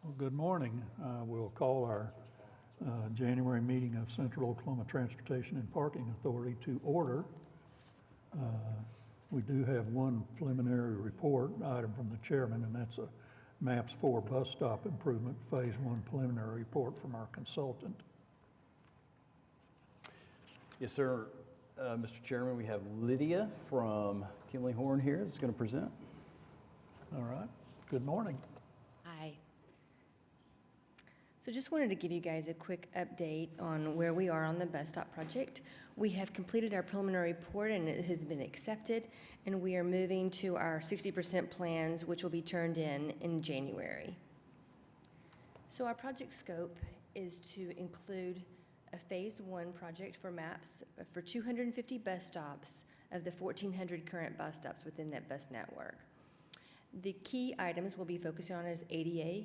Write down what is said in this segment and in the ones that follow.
Well, good morning. We'll call our January meeting of Central Oklahoma Transportation and Parking Authority to order. We do have one preliminary report item from the chairman, and that's a MAPS 4 bus stop improvement Phase 1 preliminary report from our consultant. Yes, sir. Mr. Chairman, we have Lydia from Kimley Horn here that's going to present. All right. Good morning. Hi. So just wanted to give you guys a quick update on where we are on the bus stop project. We have completed our preliminary report and it has been accepted, and we are moving to our 60% plans, which will be turned in January. So our project scope is to include a Phase 1 project for MAPS for 250 bus stops of the 1,400 current bus stops within that bus network. The key items we'll be focusing on is ADA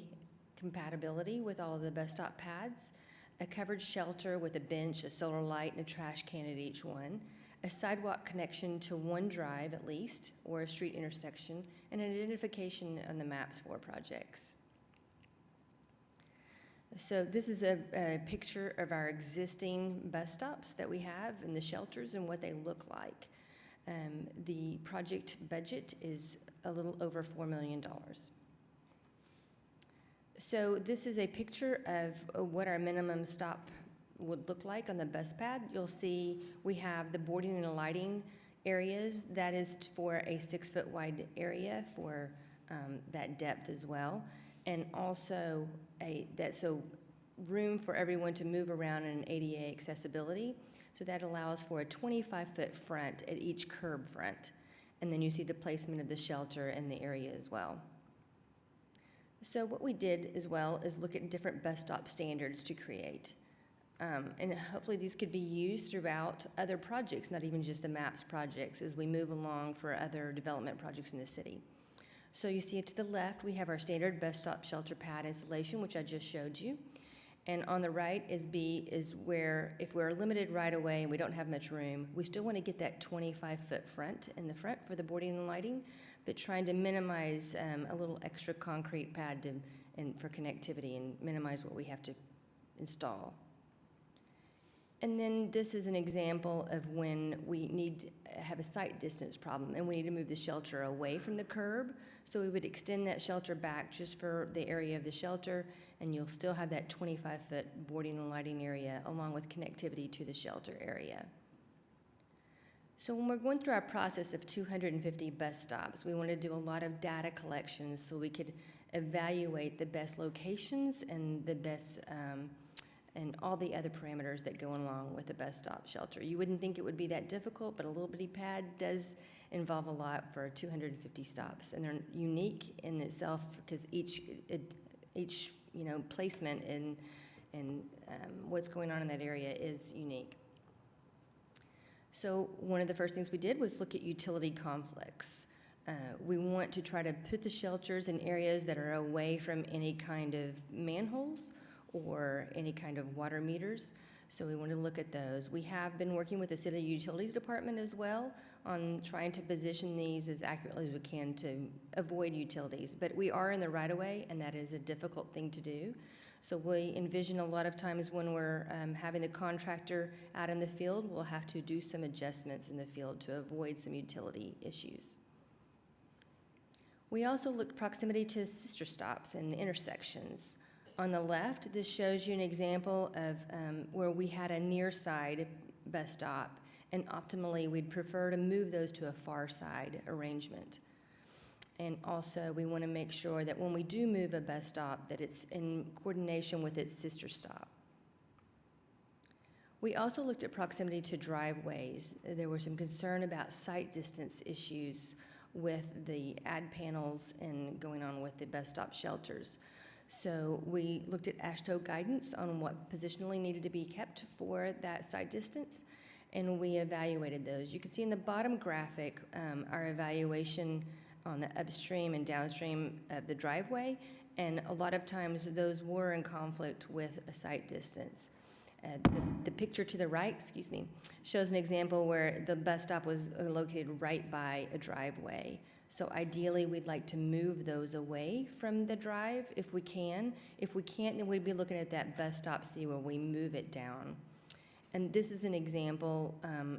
compatibility with all of the bus stop pads, a covered shelter with a bench, a solar light, and a trash can at each one, a sidewalk connection to one drive at least, or a street intersection, and an identification on the MAPS 4 projects. So this is a picture of our existing bus stops that we have and the shelters and what they look like. The project budget is a little over $4 million. So this is a picture of what our minimum stop would look like on the bus pad. You'll see we have the boarding and lighting areas. That is for a 6-foot wide area for that depth as well. And also so room for everyone to move around in ADA accessibility. So that allows for a 25-foot front at each curb front. And then you see the placement of the shelter in the area as well. So what we did as well is look at different bus stop standards to create. And hopefully these could be used throughout other projects, not even just the MAPS projects, as we move along for other development projects in the city. So you see to the left, we have our standard bus stop shelter pad installation, which I just showed you. And on the right is where if we're limited right away and we don't have much room, we still want to get that 25-foot front in the front for the boarding and lighting, but trying to minimize a little extra concrete pad for connectivity and minimize what we have to install. And then this is an example of when we have a sight distance problem and we need to move the shelter away from the curb. So we would extend that shelter back just for the area of the shelter, and you'll still have that 25-foot boarding and lighting area along with connectivity to the shelter area. So when we're going through our process of 250 bus stops, we want to do a lot of data collection so we could evaluate the best locations and the best and all the other parameters that go along with a bus stop shelter. You wouldn't think it would be that difficult, but a little bitty pad does involve a lot for 250 stops, and they're unique in itself because each placement and what's going on in that area is unique. So one of the first things we did was look at utility conflicts. We want to try to put the shelters in areas that are away from any kind of manholes or any kind of water meters. So we want to look at those. We have been working with the City Utilities Department as well on trying to position these as accurately as we can to avoid utilities. But we are in the right-of-way, and that is a difficult thing to do. So we envision a lot of times when we're having the contractor out in the field, we'll have to do some adjustments in the field to avoid some utility issues. We also looked proximity to sister stops and intersections. On the left, this shows you an example of where we had a near side bus stop, and optimally we'd prefer to move those to a far side arrangement. And also we want to make sure that when we do move a bus stop that it's in coordination with its sister stop. We also looked at proximity to driveways. There was some concern about sight distance issues with the ad panels and going on with the bus stop shelters. So we looked at AASHTO guidance on what positionally needed to be kept for that sight distance, and we evaluated those. You can see in the bottom graphic our evaluation on the upstream and downstream of the driveway, and a lot of times those were in conflict with a sight distance. The picture to the right, excuse me, shows an example where the bus stop was located right by a driveway. So ideally, we'd like to move those away from the drive if we can. If we can't, then we'd be looking at that bus stop C where we move it down. And this is an example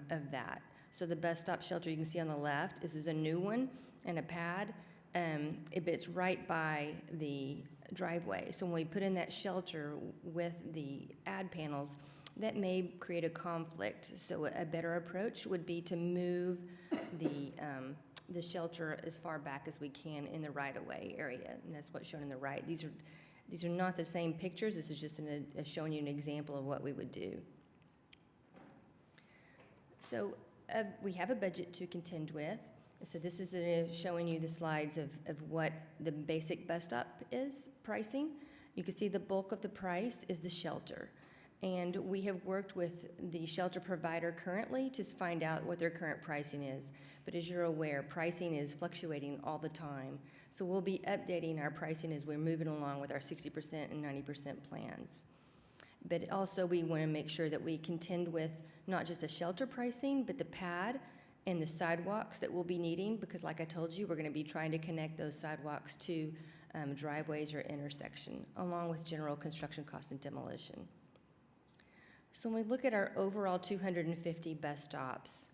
of that. So the bus stop shelter you can see on the left, this is a new one and a pad, but it's right by the driveway. So when we put in that shelter with the ad panels, that may create a conflict. So a better approach would be to move the shelter as far back as we can in the right-of-way area, and that's what's shown in the right. These are not the same pictures. This is just showing you an example of what we would do. So we have a budget to contend with. So this is showing you the slides of what the basic bus stop is pricing. You can see the bulk of the price is the shelter. And we have worked with the shelter provider currently to find out what their current pricing is. But as you're aware, pricing is fluctuating all the time. So we'll be updating our pricing as we're moving along with our 60% and 90% plans. But also we want to make sure that we contend with not just the shelter pricing, but the pad and the sidewalks that we'll be needing, because like I told you, we're going to be trying to connect those sidewalks to driveways or intersection, along with general construction cost and demolition. So when we look at our overall 250 bus stops,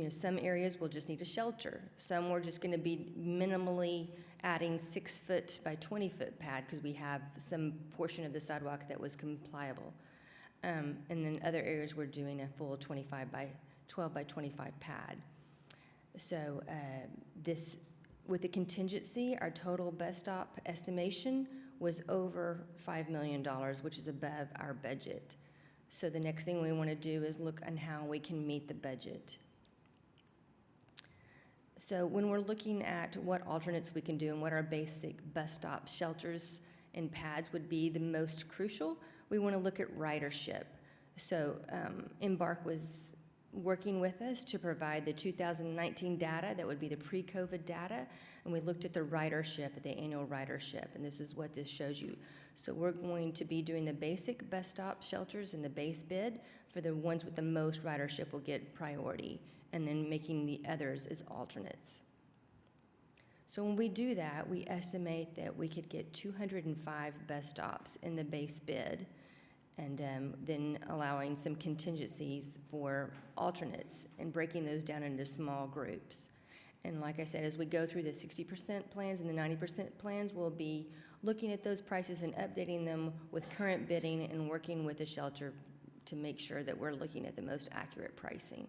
some areas will just need a shelter. Some we're just going to be minimally adding 6 foot by 20 foot pad because we have some portion of the sidewalk that was compliable. And then other areas we're doing a full 12 by 25 pad. So with the contingency, our total bus stop estimation was over $5 million, which is above our budget. So the next thing we want to do is look on how we can meet the budget. So when we're looking at what alternates we can do and what our basic bus stop shelters and pads would be the most crucial, we want to look at ridership. So Embark was working with us to provide the 2019 data, that would be the pre-COVID data, and we looked at the ridership, the annual ridership, and this is what this shows you. So we're going to be doing the basic bus stop shelters in the base bid. For the ones with the most ridership will get priority, and then making the others as alternates. So when we do that, we estimate that we could get 205 bus stops in the base bid, and then allowing some contingencies for alternates and breaking those down into small groups. And like I said, as we go through the 60% plans and the 90% plans, we'll be looking at those prices and updating them with current bidding and working with the shelter to make sure that we're looking at the most accurate pricing.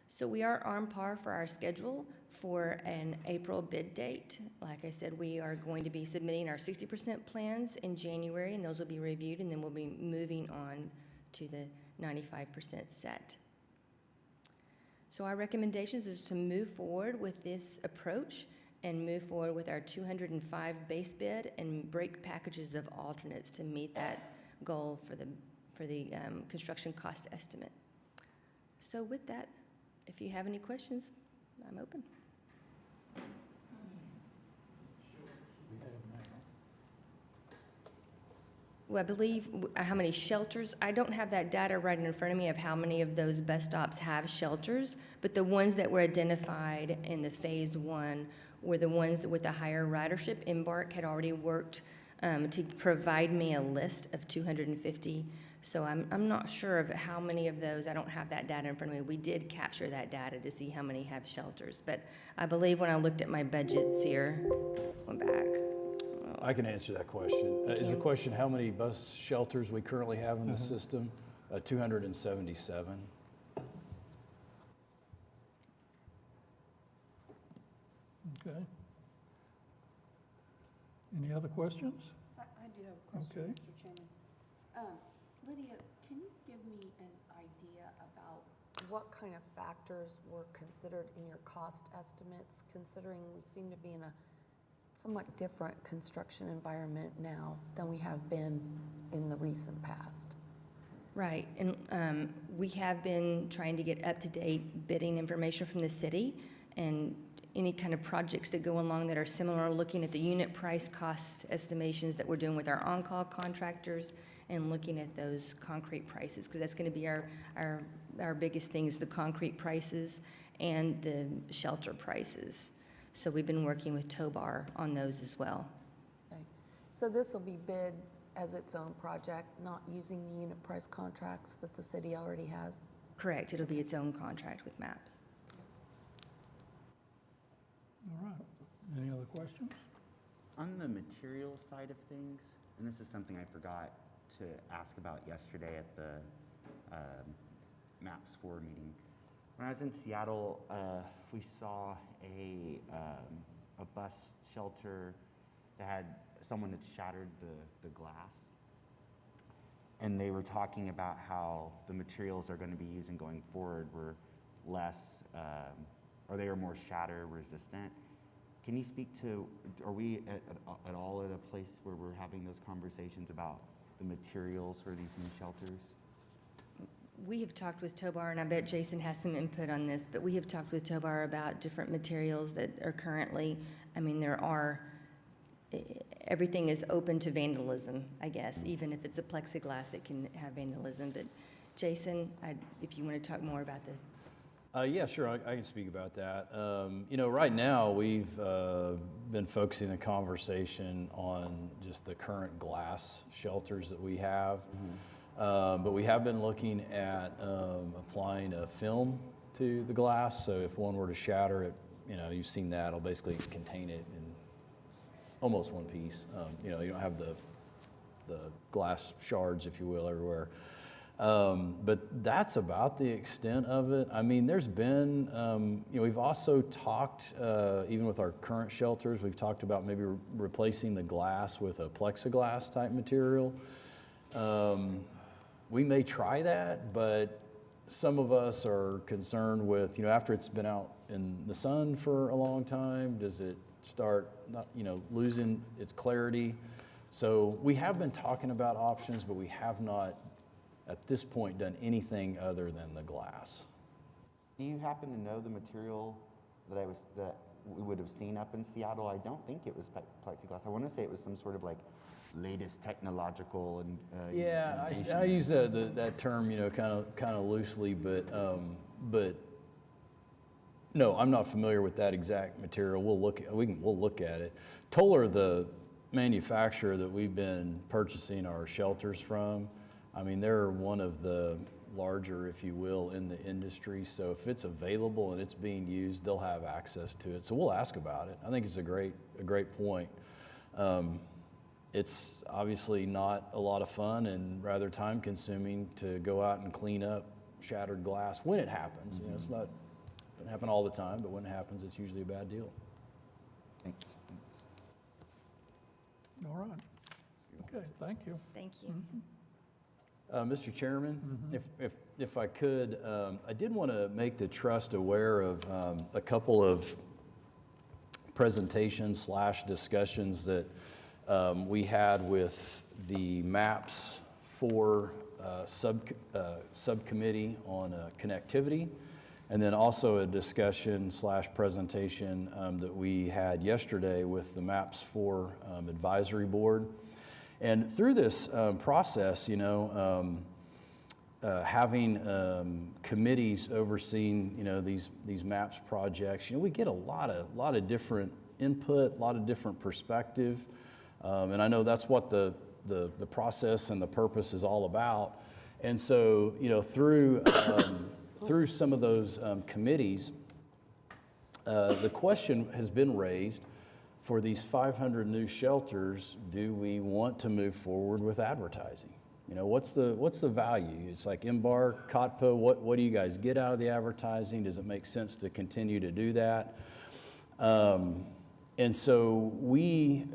So we are on par for our schedule for an April bid date. Like I said, we are going to be submitting our 60% plans in January, and those will be reviewed, and then we'll be moving on to the 95% set. So our recommendations is to move forward with this approach and move forward with our 205 base bid and break packages of alternates to meet that goal for the construction cost estimate. So with that, if you have any questions, I'm open. Well, I believe how many shelters, I don't have that data right in front of me of how many of those bus stops have shelters, but the ones that were identified in the phase 1 were the ones with the higher ridership. Embark had already worked to provide me a list of 250. So I'm not sure of how many of those. I don't have that data in front of me. We did capture that data to see how many have shelters. But I believe when I looked at my budgets here, went back. I can answer that question. Is the question how many bus shelters we currently have in the system? 277. Okay. Any other questions? I do have a question, Okay. Mr. Chairman. Lydia, can you give me an idea about what kind of factors were considered in your cost estimates, considering we seem to be in a somewhat different construction environment now than we have been in the recent past? Right, and we have been trying to get up-to-date bidding information from the city, and any kind of projects that go along that are similar, looking at the unit price cost estimations that we're doing with our on-call contractors and looking at those concrete prices, because that's going to be our biggest thing is the concrete prices and the shelter prices. So we've been working with Tobar on those as well. Okay. So this will be bid as its own project, not using the unit price contracts that the city already has? Correct, it'll be its own contract with MAPS. All right. Any other questions? On the material side of things, and this is something I forgot to ask about yesterday at the MAPS 4 meeting. When I was in Seattle, we saw a bus shelter that had someone had shattered the glass. And they were talking about how the materials they're going to be using going forward were less, or they are more shatter resistant. Can you speak to, are we at all at a place where we're having those conversations about the materials for these new shelters? We have talked with Tobar, and I bet Jason has some input on this, but we have talked with Tobar about different materials that are currently, I mean, everything is open to vandalism, I guess. Even if it's a plexiglass, it can have vandalism. But Jason, if you want to talk more about the Yeah, sure, I can speak about that. Right now, we've been focusing the conversation on just the current glass shelters that we have. But we have been looking at applying a film to the glass, so if one were to shatter it, you've seen that, it'll basically contain it in almost one piece. You don't have the glass shards, if you will, everywhere. But that's about the extent of it. I mean, there's been, we've also talked, even with our current shelters, we've talked about maybe replacing the glass with a plexiglass type material. We may try that, but some of us are concerned with, after it's been out in the sun for a long time, does it start not, losing its clarity? So we have been talking about options, but we have not at this point done anything other than the glass. Do you happen to know the material that we would have seen up in Seattle? I don't think it was plexiglass. I want to say it was some sort of like latest technological and yeah, I use that term, kind of loosely, but no, I'm not familiar with that exact material. We'll look at it. Toller, the manufacturer that we've been purchasing our shelters from, I mean, they're one of the larger, if you will, in the industry. So if it's available and it's being used, they'll have access to it. So we'll ask about it. I think it's a great point. It's obviously not a lot of fun and rather time consuming to go out and clean up shattered glass when it happens. It's not, it doesn't happen all the time, but when it happens, it's usually a bad deal. Thanks. All right. Okay, thank you. Thank you. Mr. Chairman, if I could, I did want to make the trust aware of a couple of presentations / discussions that we had with the MAPS 4 subcommittee on connectivity, and then also a discussion / presentation that we had yesterday with the MAPS 4 advisory board. And through this process, having committees overseeing, these MAPS projects, we get a lot of different input, a lot of different perspective, and I know that's what the process and the purpose is all about. And so, through some of those committees, the question has been raised. For these 500 new shelters, do we want to move forward with advertising? What's the value? It's like Embark, COTPO, what do you guys get out of the advertising? Does it make sense to continue to do that? And so we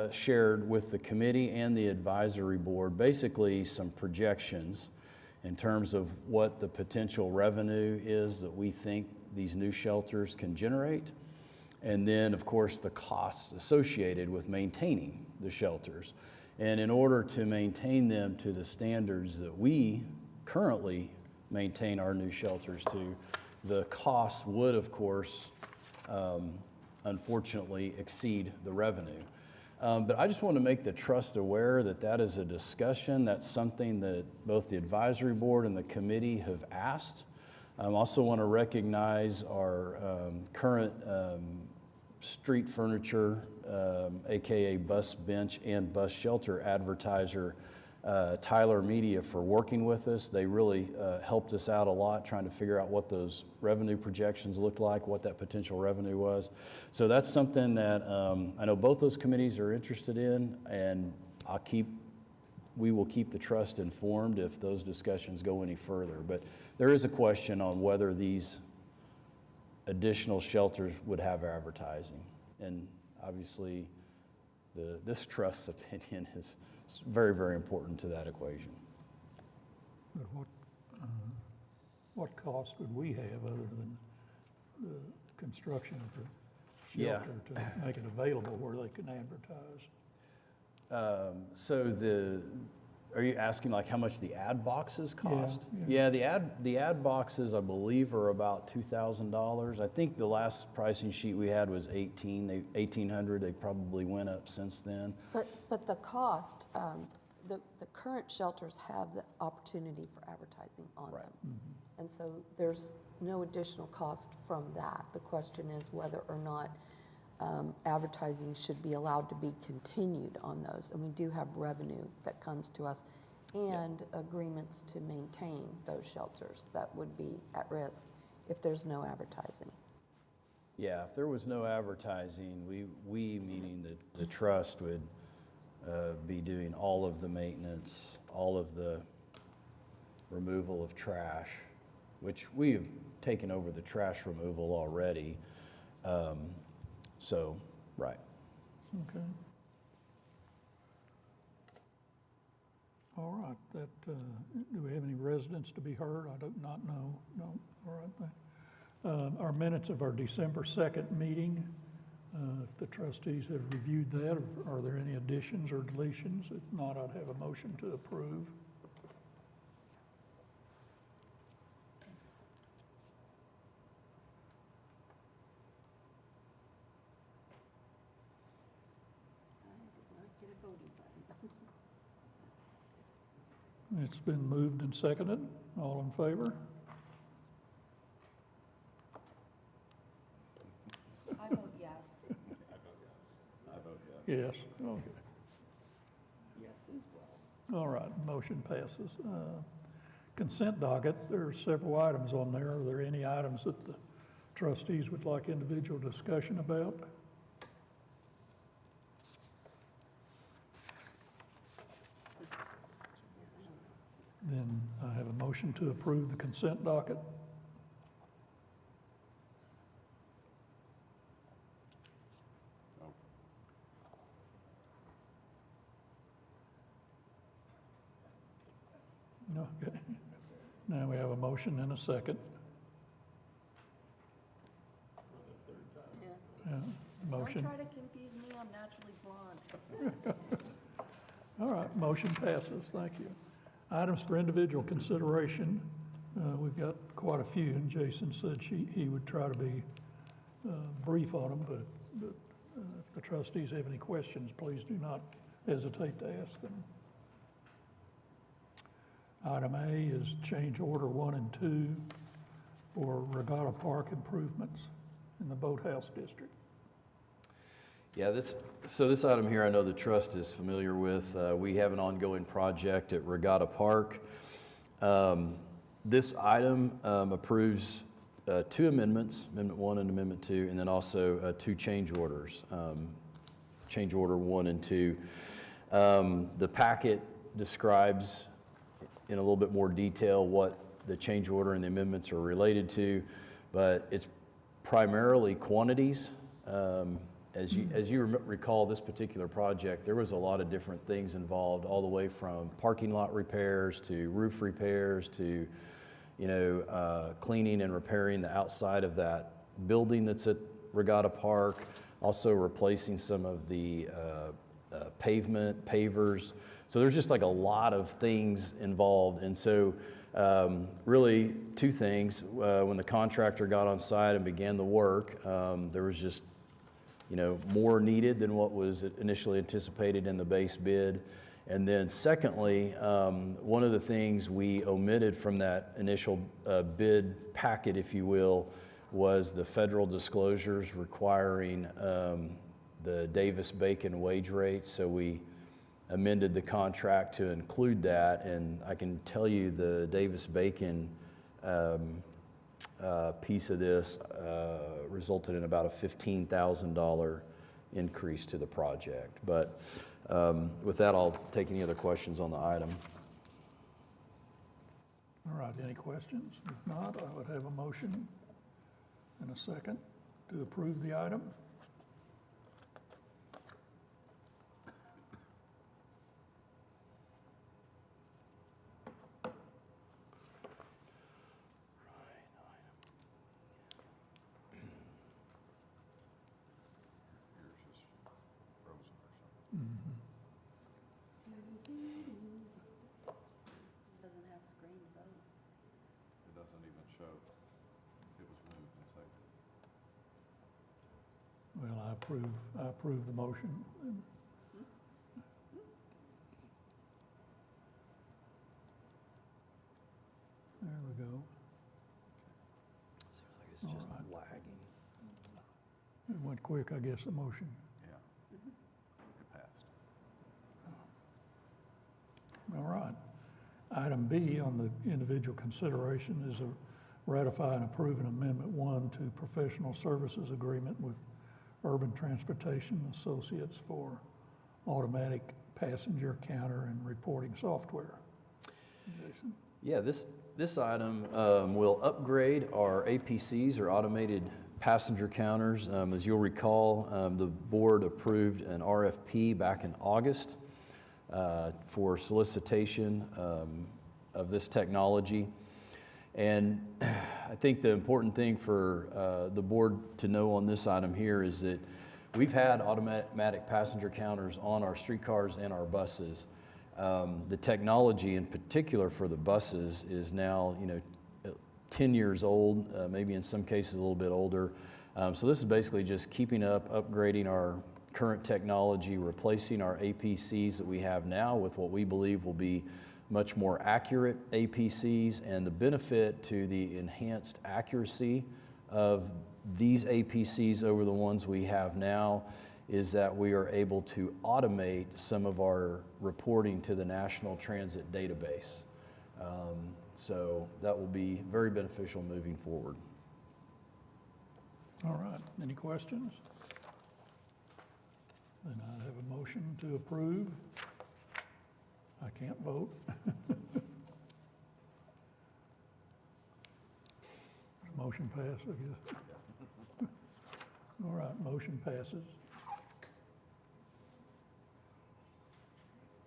shared with the committee and the advisory board basically some projections in terms of what the potential revenue is that we think these new shelters can generate. And then, of course, the costs associated with maintaining the shelters. And in order to maintain them to the standards that we currently maintain our new shelters to, the costs would, of course, unfortunately exceed the revenue. But I just want to make the trust aware that that is a discussion. That's something that both the advisory board and the committee have asked. I also want to recognize our current street furniture, AKA bus bench and bus shelter advertiser, Tyler Media, for working with us. They really helped us out a lot trying to figure out what those revenue projections looked like, what that potential revenue was. So that's something that I know both those committees are interested in, and we will keep the trust informed if those discussions go any further. But there is a question on whether these additional shelters would have advertising. And obviously, this trust's opinion is very, very important to that equation. But what cost would we have other than the construction of the Yeah. shelter to make it available where they can advertise? Are you asking like how much the ad boxes cost? Yeah. Yeah, the ad boxes, I believe, are about $2,000. I think the last pricing sheet we had was $1,800. They probably went up since then. But the cost, the current shelters have the opportunity for advertising on Right. them. And so there's no additional cost from that. The question is whether or not advertising should be allowed to be continued on those. And we do have revenue that comes to us and agreements to maintain those shelters that would be at risk if there's no advertising. Yeah, if there was no advertising, we meaning the trust, would be doing all of the maintenance, all of the removal of trash, which we have taken over the trash removal already. So, right. Okay. All right, do we have any residents to be heard? I do not know. No, all right. Our minutes of our December 2nd meeting, if the trustees have reviewed that, are there any additions or deletions? If not, I'd have a motion to approve. It's been moved and seconded. All in favor? I vote yes. Yes, okay. All right, motion passes. Consent docket, there are several items on there. Are there any items that the trustees would like individual discussion about? Then I have a motion to approve the consent docket. Okay. Now we have a motion and a second. Yeah, motion. Don't try to confuse me, I'm naturally blonde. All right, motion passes, thank you. Items for individual consideration, we've got quite a few, and Jason said he would try to be brief on them, but if the trustees have any questions, please do not hesitate to ask them. Item A is change order 1 and 2 for Regatta Park improvements in the Boathouse District. Yeah, this item here, I know the trust is familiar with. We have an ongoing project at Regatta Park. This item approves 2 amendments, Amendment 1 and Amendment 2, and then also 2 change orders, change order 1 and 2. The packet describes in a little bit more detail what the change order and the amendments are related to, but it's primarily quantities. As you recall, this particular project, there was a lot of different things involved, all the way from parking lot repairs to roof repairs to, cleaning and repairing the outside of that building that's at Regatta Park, also replacing some of the pavers. So there's just like a lot of things involved. And so Really, two things. When the contractor got on site and began the work, there was just, more needed than what was initially anticipated in the base bid. And then secondly, one of the things we omitted from that initial bid packet, if you will, was the federal disclosures requiring the Davis-Bacon wage rates. So we amended the contract to include that, and I can tell you the Davis-Bacon piece of this resulted in about a $15,000 increase to the project. But with that, I'll take any other questions on the item. All right, any questions? If not, I would have a motion and a second to approve the item. Doesn't have screen vote. It doesn't even show it was moved and seconded. Well, I approve the motion. There we go. Seems like it's just All lagging. It went quick, I guess, the motion. Yeah. It passed. All right. Item B on the individual consideration is a ratify and approve an Amendment 1 to Professional Services Agreement with Urban Transportation Associates for automatic passenger counter and reporting software. Jason? Yeah, this item will upgrade our APCs, or automated passenger counters. As you'll recall, the board approved an RFP back in August for solicitation of this technology. And I think the important thing for the board to know on this item here is that we've had automatic passenger counters on our streetcars and our buses. The technology in particular for the buses is now, 10 years old, maybe in some cases a little bit older. So this is basically just keeping up, upgrading our current technology, replacing our APCs that we have now with what we believe will be much more accurate APCs. And the benefit to the enhanced accuracy of these APCs over the ones we have now is that we are able to automate some of our reporting to the National Transit Database. So that will be very beneficial moving forward. All right, any questions? Then I have a motion to approve. I can't vote. Motion passed, I guess. All right, motion passes.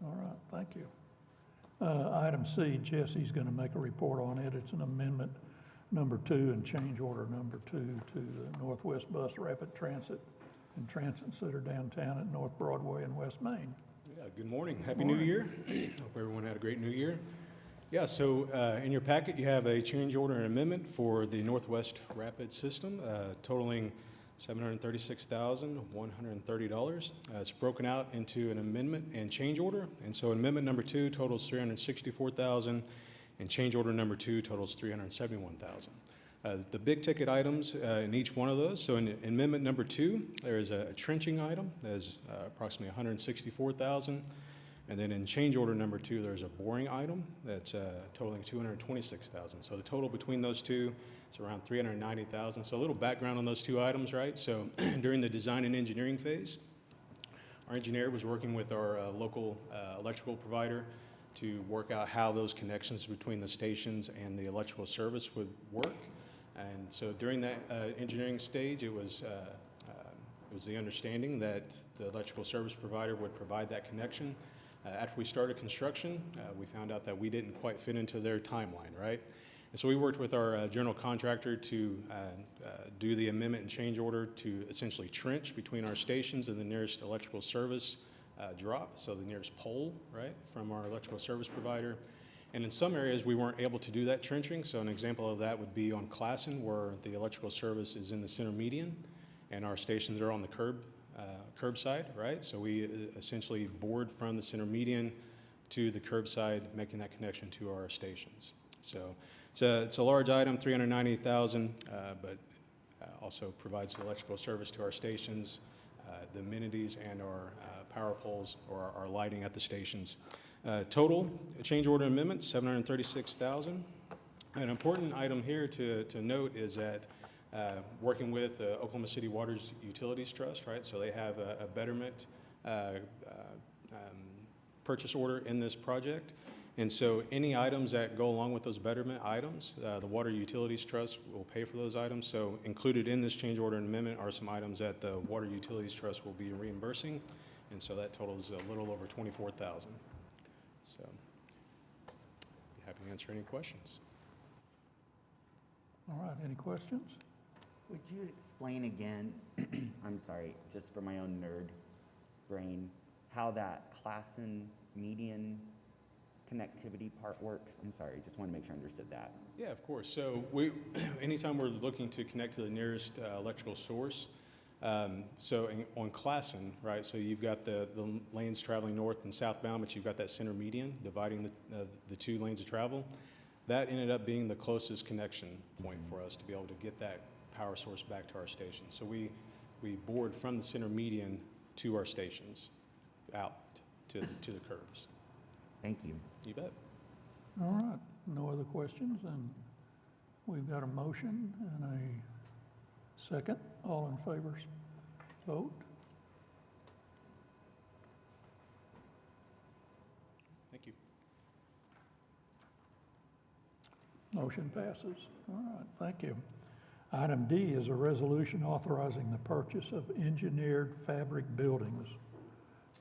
All right, thank you. Item C, Jesse's going to make a report on it. It's an amendment number 2 and change order number 2 to the Northwest Bus Rapid Transit and Transit Center downtown at North Broadway and West Main. Yeah, good morning. Happy New Year. Hope everyone had a great New Year. Yeah, so in your packet you have a change order and amendment for the Northwest Rapid System totaling $736,130. It's broken out into an amendment and change order. And so amendment number 2 totals $364,000 and change order number 2 totals $371,000. The big ticket items in each one of those. So in amendment number 2, there is a trenching item that is approximately $164,000. And then in change order number 2, there's a boring item that's totaling $226,000. So the total between those two is around $390,000. So a little background on those two items, right? So during the design and engineering phase, our engineer was working with our local electrical provider to work out how those connections between the stations and the electrical service would work. And so during that engineering stage, it was the understanding that the electrical service provider would provide that connection. After we started construction, we found out that we didn't quite fit into their timeline, right? And so we worked with our general contractor to do the amendment and change order to essentially trench between our stations and the nearest electrical service drop, so the nearest pole, right, from our electrical service provider. And in some areas, we weren't able to do that trenching. So an example of that would be on Classen, where the electrical service is in the center median, and our stations are on the curbside, right? So we essentially bored from the center median to the curbside, making that connection to our stations. So it's a large item, $390,000, but also provides electrical service to our stations, the amenities, and our power poles, or our lighting at the stations. Total change order amendment, $736,000. An important item here to note is that working with Oklahoma City Waters Utilities Trust, right? So they have a betterment purchase order in this project. And so any items that go along with those betterment items, the Water Utilities Trust will pay for those items. So included in this change order and amendment are some items that the Water Utilities Trust will be reimbursing. And so that totals a little over $24,000. So be happy to answer any questions. All right, any questions? Would you explain again, I'm sorry, just for my own nerd brain, how that Classen median connectivity part works? I'm sorry, just want to make sure I understood that. Yeah, of course. So anytime we're looking to connect to the nearest electrical source, on Classen, right, so you've got the lanes traveling north and southbound, but you've got that center median dividing the two lanes of travel. That ended up being the closest connection point for us to be able to get that power source back to our station. So we bored from the center median to our stations, out to the curbs. Thank you. You bet. All right, no other questions, and we've got a motion and a second. All in favor, vote. Thank you. Motion passes. All right, thank you. Item D is a resolution authorizing the purchase of engineered fabric buildings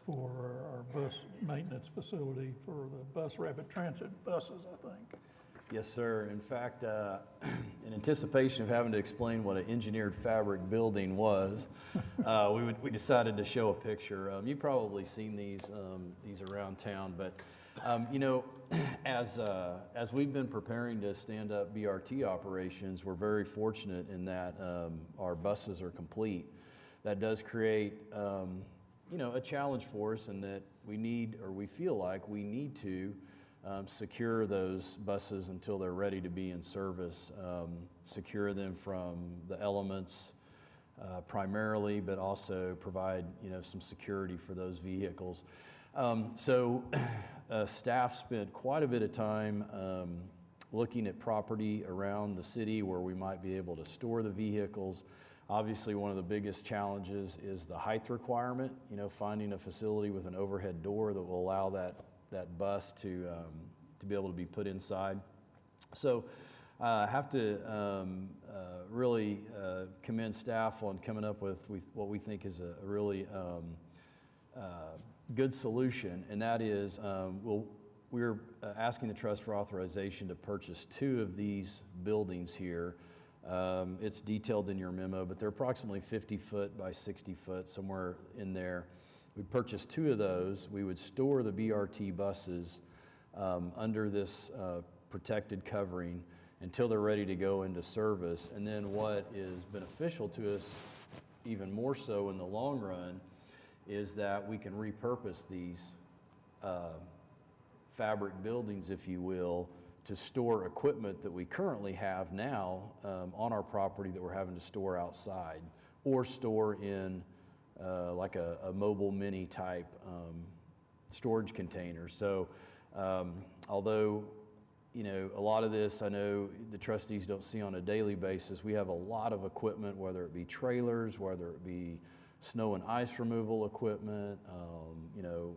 for our bus maintenance facility for the bus rapid transit buses, I think. Yes, sir. In fact, in anticipation of having to explain what an engineered fabric building was, we decided to show a picture. You've probably seen these around town, but you know, as we've been preparing to stand up BRT operations, we're very fortunate in that our buses are complete. That does create you know, a challenge for us in that we feel like we need to secure those buses until they're ready to be in service, secure them from the elements primarily, but also provide, you know, some security for those vehicles. Staff spent quite a bit of time looking at property around the city where we might be able to store the vehicles. Obviously, one of the biggest challenges is the height requirement, you know, finding a facility with an overhead door that will allow that bus to be able to be put inside. So I have to really commend staff on coming up with what we think is a really good solution, and that is we're asking the trust for authorization to purchase 2 of these buildings here. It's detailed in your memo, but they're approximately 50 foot by 60 foot, somewhere in there. We'd purchase 2 of those. We would store the BRT buses under this protected covering until they're ready to go into service. And then what is beneficial to us, even more so in the long run, is that we can repurpose these fabric buildings, if you will, to store equipment that we currently have now on our property that we're having to store outside, or store in like a mobile mini type storage container. So although, you know, a lot of this I know the trustees don't see on a daily basis, we have a lot of equipment, whether it be trailers, whether it be snow and ice removal equipment, you know,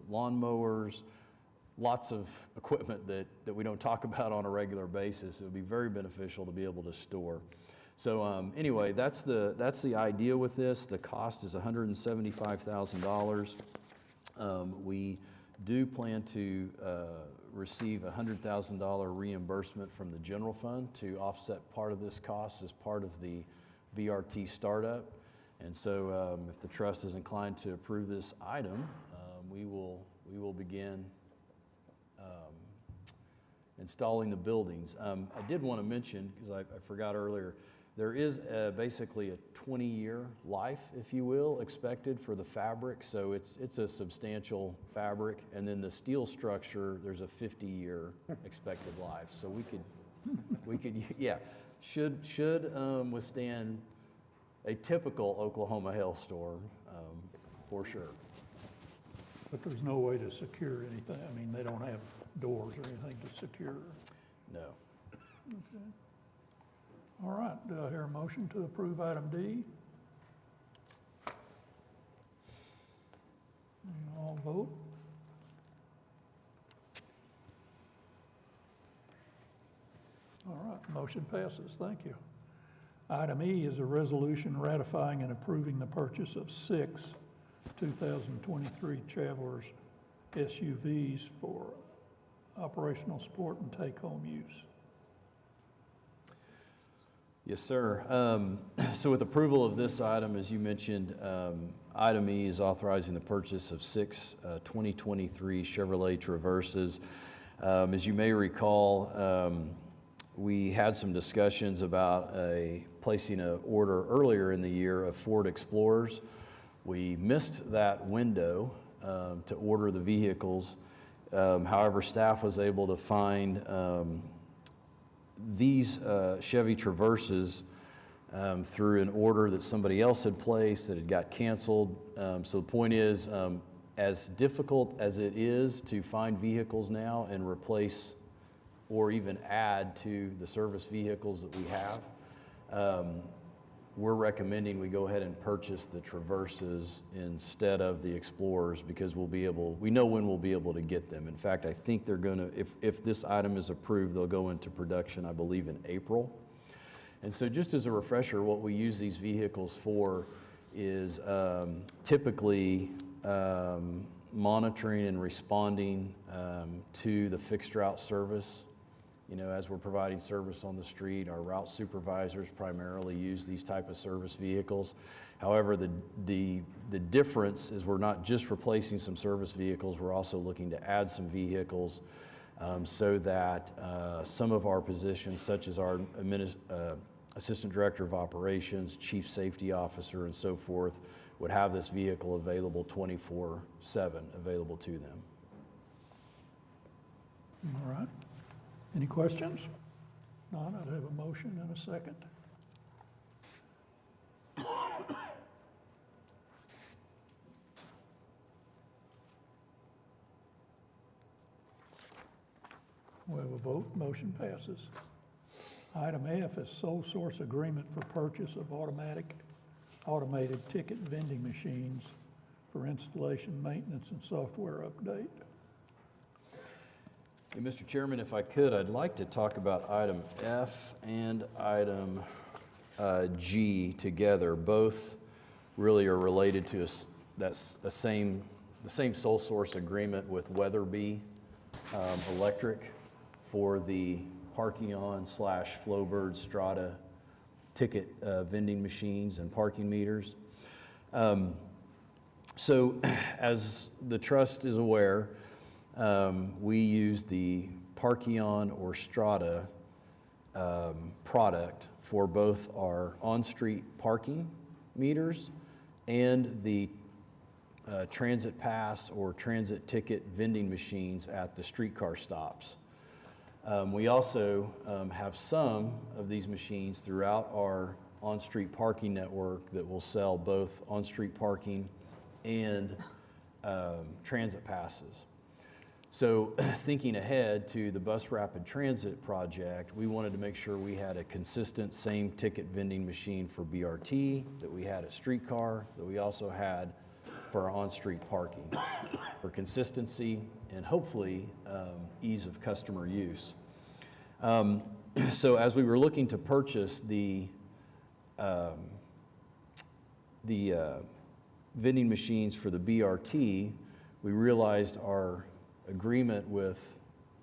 lawn mowers, lots of equipment that we don't talk about on a regular basis. It would be very beneficial to be able to store. So anyway, that's the idea with this. The cost is $175,000. We do plan to receive a $100,000 reimbursement from the general fund to offset part of this cost as part of the BRT startup. And so if the trust is inclined to approve this item, we will begin installing the buildings. I did want to mention, because I forgot earlier, there is basically a 20-year life, if you will, expected for the fabric. So it's a substantial fabric. And then the steel structure, there's a 50-year expected life. So we could, yeah, should withstand a typical Oklahoma hailstorm, for sure. But there's no way to secure anything. I mean, they don't have doors or anything to secure. No. Okay. All right, do I hear a motion to approve item D? And all vote. All right, motion passes, thank you. Item E is a resolution ratifying and approving the purchase of 6 2023 Travelers SUVs for operational support and take-home use. Yes, sir. So with approval of this item, as you mentioned, item E is authorizing the purchase of 6 2023 Chevrolet Traverses. As you may recall, we had some discussions about placing an order earlier in the year of Ford Explorers. We missed that window to order the vehicles. However, staff was able to find these Chevy Traverses through an order that somebody else had placed that had got canceled. So the point is, as difficult as it is to find vehicles now and replace or even add to the service vehicles that we have, we're recommending we go ahead and purchase the Traverses instead of the Explorers, because we know when we'll be able to get them. In fact, I think they're gonna, if this item is approved, they'll go into production, I believe, in April. And so just as a refresher, what we use these vehicles for is typically monitoring and responding to the fixed route service. You know, as we're providing service on the street, our route supervisors primarily use these type of service vehicles. However, the difference is we're not just replacing some service vehicles, we're also looking to add some vehicles so that some of our positions, such as our Assistant Director of Operations, Chief Safety Officer, and so forth, would have this vehicle available 24/7, available to them. All right. Any questions? None, I'd have a motion and a second. We have a vote, motion passes. Item F is sole source agreement for purchase of automated ticket vending machines for installation, maintenance, and software update. Hey, Mr. Chairman, if I could, I'd like to talk about item F and item G together. Both really are related to the same sole source agreement with Weatherby Electric for the Parkeon/Flowbird Strata ticket vending machines and parking meters. So as the trust is aware, we use the Parkeon or Strata product for both our on-street parking meters and the transit pass or transit ticket vending machines at the streetcar stops. We also have some of these machines throughout our on-street parking network that will sell both on-street parking and transit passes. So thinking ahead to the Bus Rapid Transit project, we wanted to make sure we had a consistent same ticket vending machine for BRT that we had at streetcar, that we also had for our on-street parking, for consistency and hopefully ease of customer use. So as we were looking to purchase the vending machines for the BRT, we realized our agreement with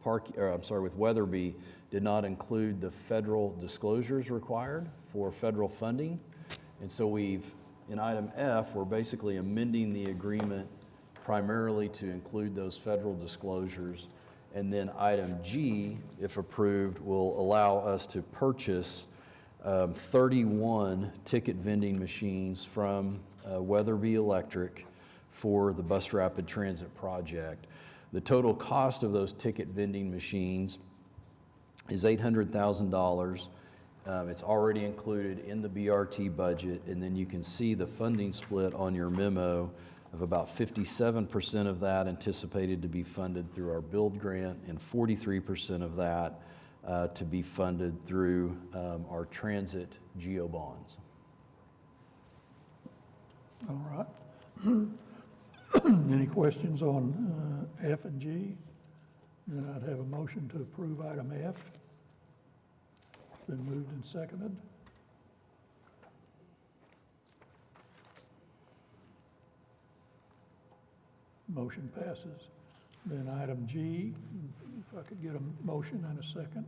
Weatherby did not include the federal disclosures required for federal funding. And so in item F, we're basically amending the agreement primarily to include those federal disclosures And then item G, if approved, will allow us to purchase 31 ticket vending machines from Weatherby Electric for the Bus Rapid Transit project. The total cost of those ticket vending machines is $800,000. It's already included in the BRT budget, and then you can see the funding split on your memo of about 57% of that anticipated to be funded through our build grant and 43% of that to be funded through our transit GEO bonds. All right. Any questions on F and G? Then I'd have a motion to approve item F. It's been moved and seconded. Motion passes. Then item G, if I could get a motion and a second.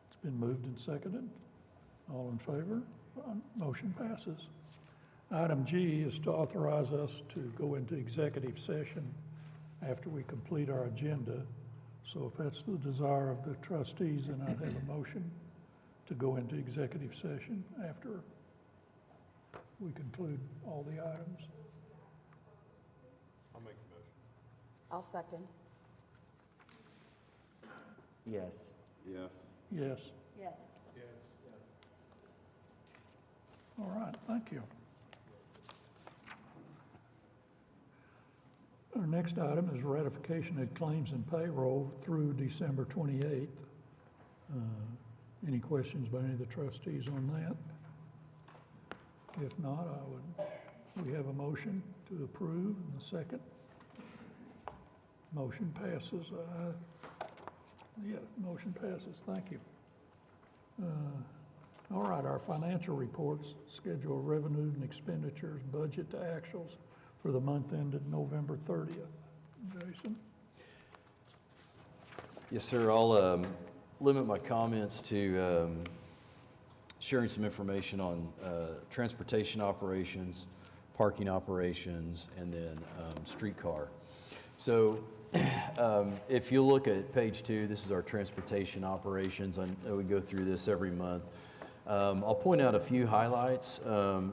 It's been moved and seconded. All in favor? Motion passes. Item G is to authorize us to go into executive session after we complete our agenda. So if that's the desire of the trustees, then I'd have a motion to go into executive session after we conclude all the items. I'll make the motion. I'll second. Yes. Yes. Yes. Yes. All right, thank you. Our next item is ratification of claims and payroll through December 28th. Any questions by any of the trustees on that? If not, we have a motion to approve and a second. Motion passes. Motion passes, thank you. All right, our financial reports, schedule of revenue and expenditures, budget to actuals for the month ended November 30th. Jason? Yes, sir. I'll limit my comments to sharing some information on transportation operations, parking operations, and then streetcar. So if you look at page 2, this is our transportation operations. I know we go through this every month. I'll point out a few highlights.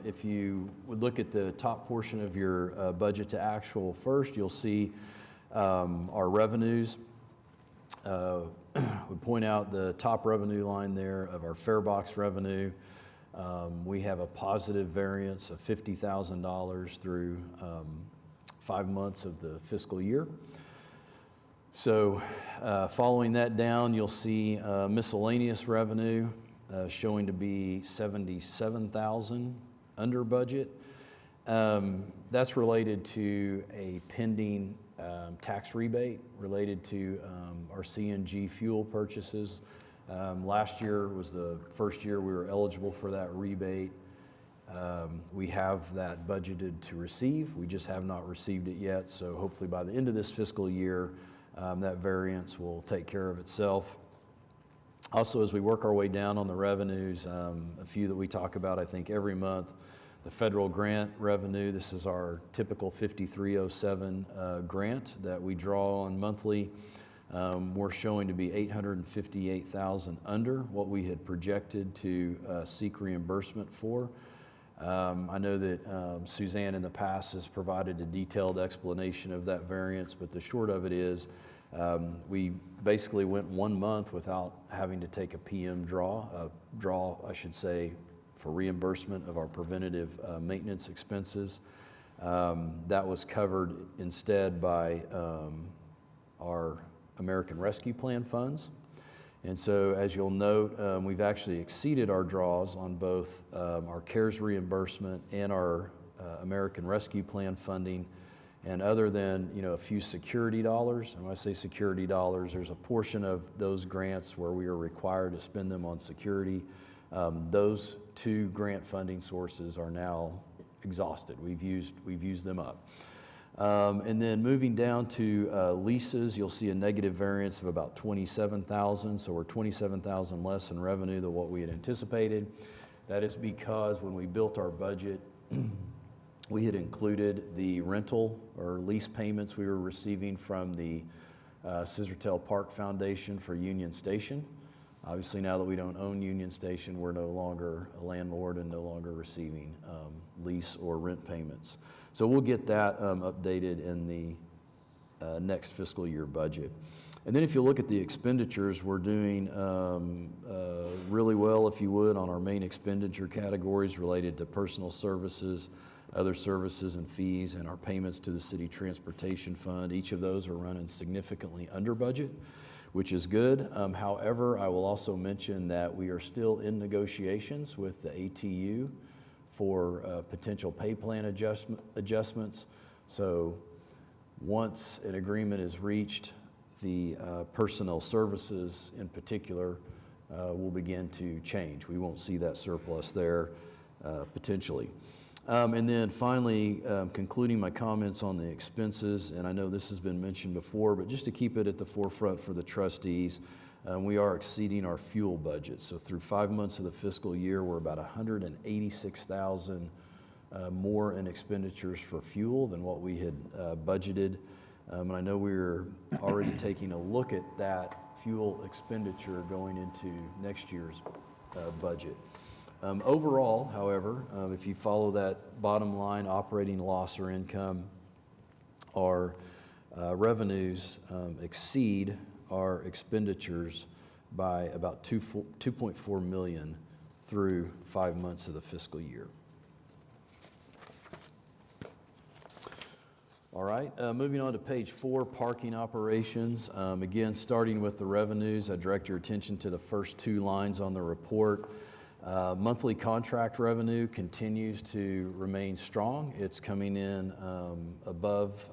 If you would look at the top portion of your budget to actual first, you'll see our revenues. We point out the top revenue line there of our fare box revenue. We have a positive variance of $50,000 through 5 months of the fiscal year. So following that down, you'll see miscellaneous revenue showing to be $77,000 under budget. That's related to a pending tax rebate related to our CNG fuel purchases. Last year was the first year we were eligible for that rebate. We have that budgeted to receive. We just have not received it yet. So hopefully by the end of this fiscal year, that variance will take care of itself. Also, as we work our way down on the revenues, a few that we talk about, I think, every month, the federal grant revenue. This is our typical 5307 grant that we draw on monthly. We're showing to be $858,000 under what we had projected to seek reimbursement for. I know that Suzanne in the past has provided a detailed explanation of that variance, but the short of it is we basically went 1 month without having to take a PM draw, for reimbursement of our preventative maintenance expenses. That was covered instead by our American Rescue Plan funds. And so as you'll note, we've actually exceeded our draws on both our CARES reimbursement and our American Rescue Plan funding. And other than, a few security dollars, and when I say security dollars, there's a portion of those grants where we are required to spend them on security. Those 2 grant funding sources are now exhausted. We've used them up. And then moving down to leases, you'll see a negative variance of about $27,000. So we're $27,000 less in revenue than what we had anticipated. That is because when we built our budget, we had included the rental or lease payments we were receiving from the Scissortail Park Foundation for Union Station. Obviously, now that we don't own Union Station, we're no longer a landlord and no longer receiving lease or rent payments. So we'll get that updated in the next fiscal year budget. And then if you look at the expenditures, we're doing really well, if you would, on our main expenditure categories related to personal services, other services and fees, and our payments to the city transportation fund. Each of those are running significantly under budget, which is good. However, I will also mention that we are still in negotiations with the ATU for potential pay plan adjustments. So once an agreement is reached, the personnel services in particular will begin to change. We won't see that surplus there potentially. And then finally, concluding my comments on the expenses, and I know this has been mentioned before, but just to keep it at the forefront for the trustees, we are exceeding our fuel budget. So through 5 months of the fiscal year, we're about $186,000 more in expenditures for fuel than what we had budgeted. And I know we're already taking a look at that fuel expenditure going into next year's budget. Overall, however, if you follow that bottom line operating loss or income, our revenues exceed our expenditures by about $2.4 million through 5 months of the fiscal year. All right, moving on to page 4, parking operations. Again, starting with the revenues, I direct your attention to the first 2 lines on the report. Monthly contract revenue continues to remain strong. It's coming in above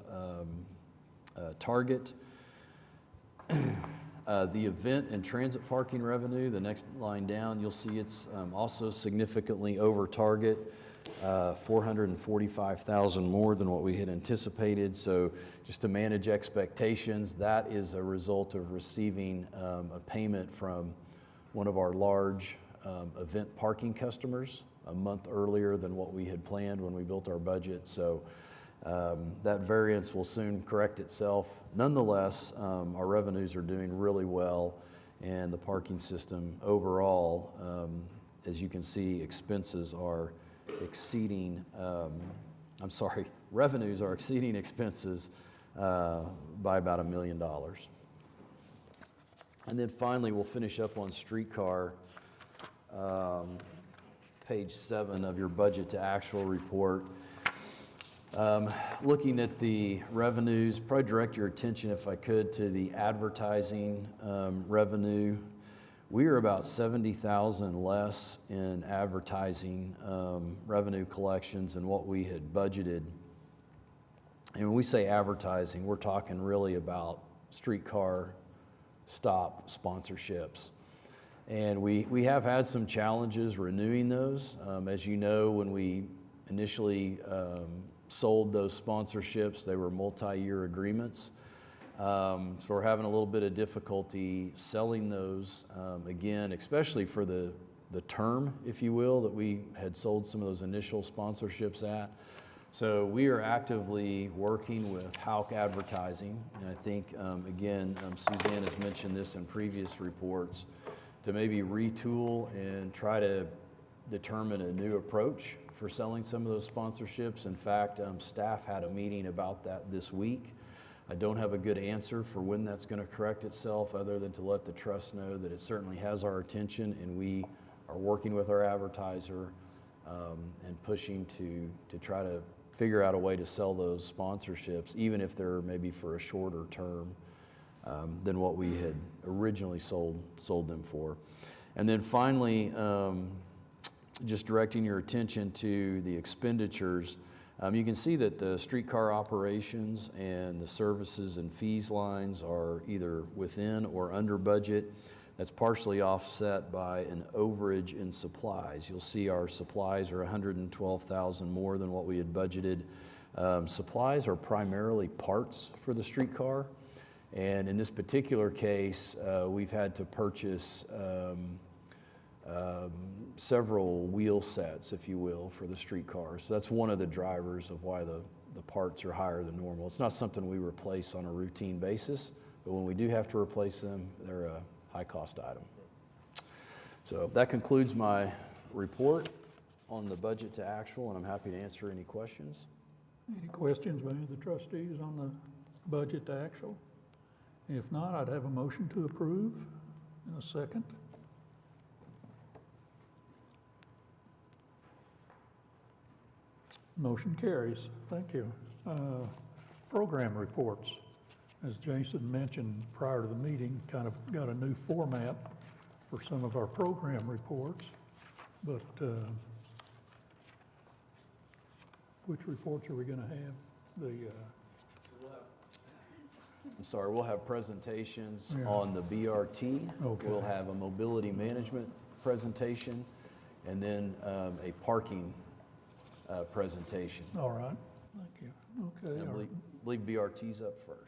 target. The event and transit parking revenue, the next line down, you'll see it's also significantly over target, $445,000 more than what we had anticipated. So just to manage expectations, that is a result of receiving a payment from one of our large event parking customers a month earlier than what we had planned when we built our budget. So that variance will soon correct itself. Nonetheless, our revenues are doing really well, and the parking system overall, as you can see, expenses are exceeding, revenues are exceeding expenses by about $1 million. And then finally, we'll finish up on streetcar. Page 7 of your budget to actual report. Looking at the revenues, probably direct your attention, if I could, to the advertising revenue. We are about $70,000 less in advertising revenue collections than what we had budgeted. And when we say advertising, we're talking really about streetcar stop sponsorships. And we have had some challenges renewing those. As you know, when we initially sold those sponsorships, they were multi-year agreements. So we're having a little bit of difficulty selling those again, especially for the term, if you will, that we had sold some of those initial sponsorships at. So we are actively working with Houck Advertising, and I think, again, Suzanne has mentioned this in previous reports, to maybe retool and try to determine a new approach for selling some of those sponsorships. In fact, staff had a meeting about that this week. I don't have a good answer for when that's going to correct itself, other than to let the trust know that it certainly has our attention, and we are working with our advertiser and pushing to try to figure out a way to sell those sponsorships, even if they're maybe for a shorter term than what we had originally sold them for. And then finally, just directing your attention to the expenditures. You can see that the streetcar operations and the services and fees lines are either within or under budget. That's partially offset by an overage in supplies. You'll see our supplies are $112,000 more than what we had budgeted. Supplies are primarily parts for the streetcar. And in this particular case, we've had to purchase several wheel sets, if you will, for the streetcars. So that's one of the drivers of why the parts are higher than normal. It's not something we replace on a routine basis, but when we do have to replace them, they're a high-cost item. So that concludes my report on the budget to actual, and I'm happy to answer any questions. Any questions by any of the trustees on the budget to actual? If not, I'd have a motion to approve in a second. Motion carries. Thank you. Program reports. As Jason mentioned prior to the meeting, kind of got a new format for some of our program reports. But which reports are we going to have? I'm sorry, we'll have presentations Yeah. on the BRT. Okay. We'll have a mobility management presentation, and then a parking presentation. All right, thank you. Okay. And I all right. believe BRT's up first.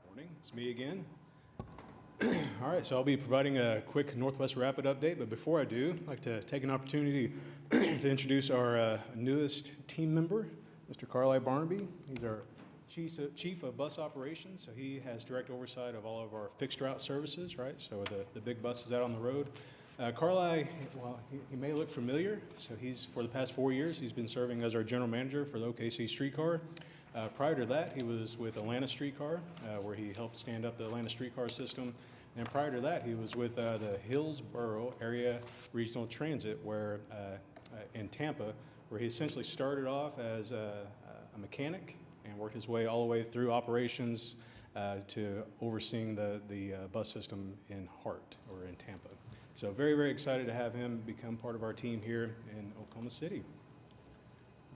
Morning, it's me again. All right, so I'll be providing a quick Northwest Rapid update, but before I do, I'd like to take an opportunity to introduce our newest team member, Mr. Carlisle Barnaby. He's our chief of bus operations, so he has direct oversight of all of our fixed route services, right? So the big buses out on the road. Carlisle, well, he may look familiar. So for the past 4 years, he's been serving as our general manager for the OKC Streetcar. Prior to that, he was with Atlanta Streetcar, where he helped stand up the Atlanta Streetcar system. And prior to that, he was with the Hillsborough Area Regional Transit, where in Tampa, where he essentially started off as a mechanic and worked his way all the way through operations to overseeing the bus system in Hart, or in Tampa. So very, very excited to have him become part of our team here in Oklahoma City.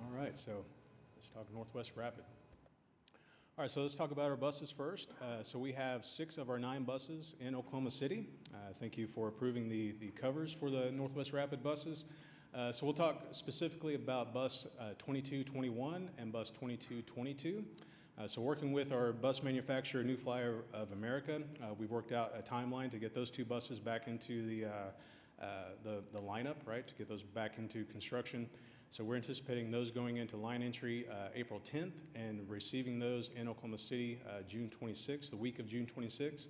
All right, so let's talk Northwest Rapid. All right, so let's talk about our buses first. So we have 6 of our 9 buses in Oklahoma City. Thank you for approving the covers for the Northwest Rapid buses. So we'll talk specifically about bus 2221 and bus 2222. So working with our bus manufacturer, New Flyer of America, we've worked out a timeline to get those 2 buses back into the lineup, right, to get those back into construction. So we're anticipating those going into line entry April 10th and receiving those in Oklahoma City June 26th, the week of June 26th.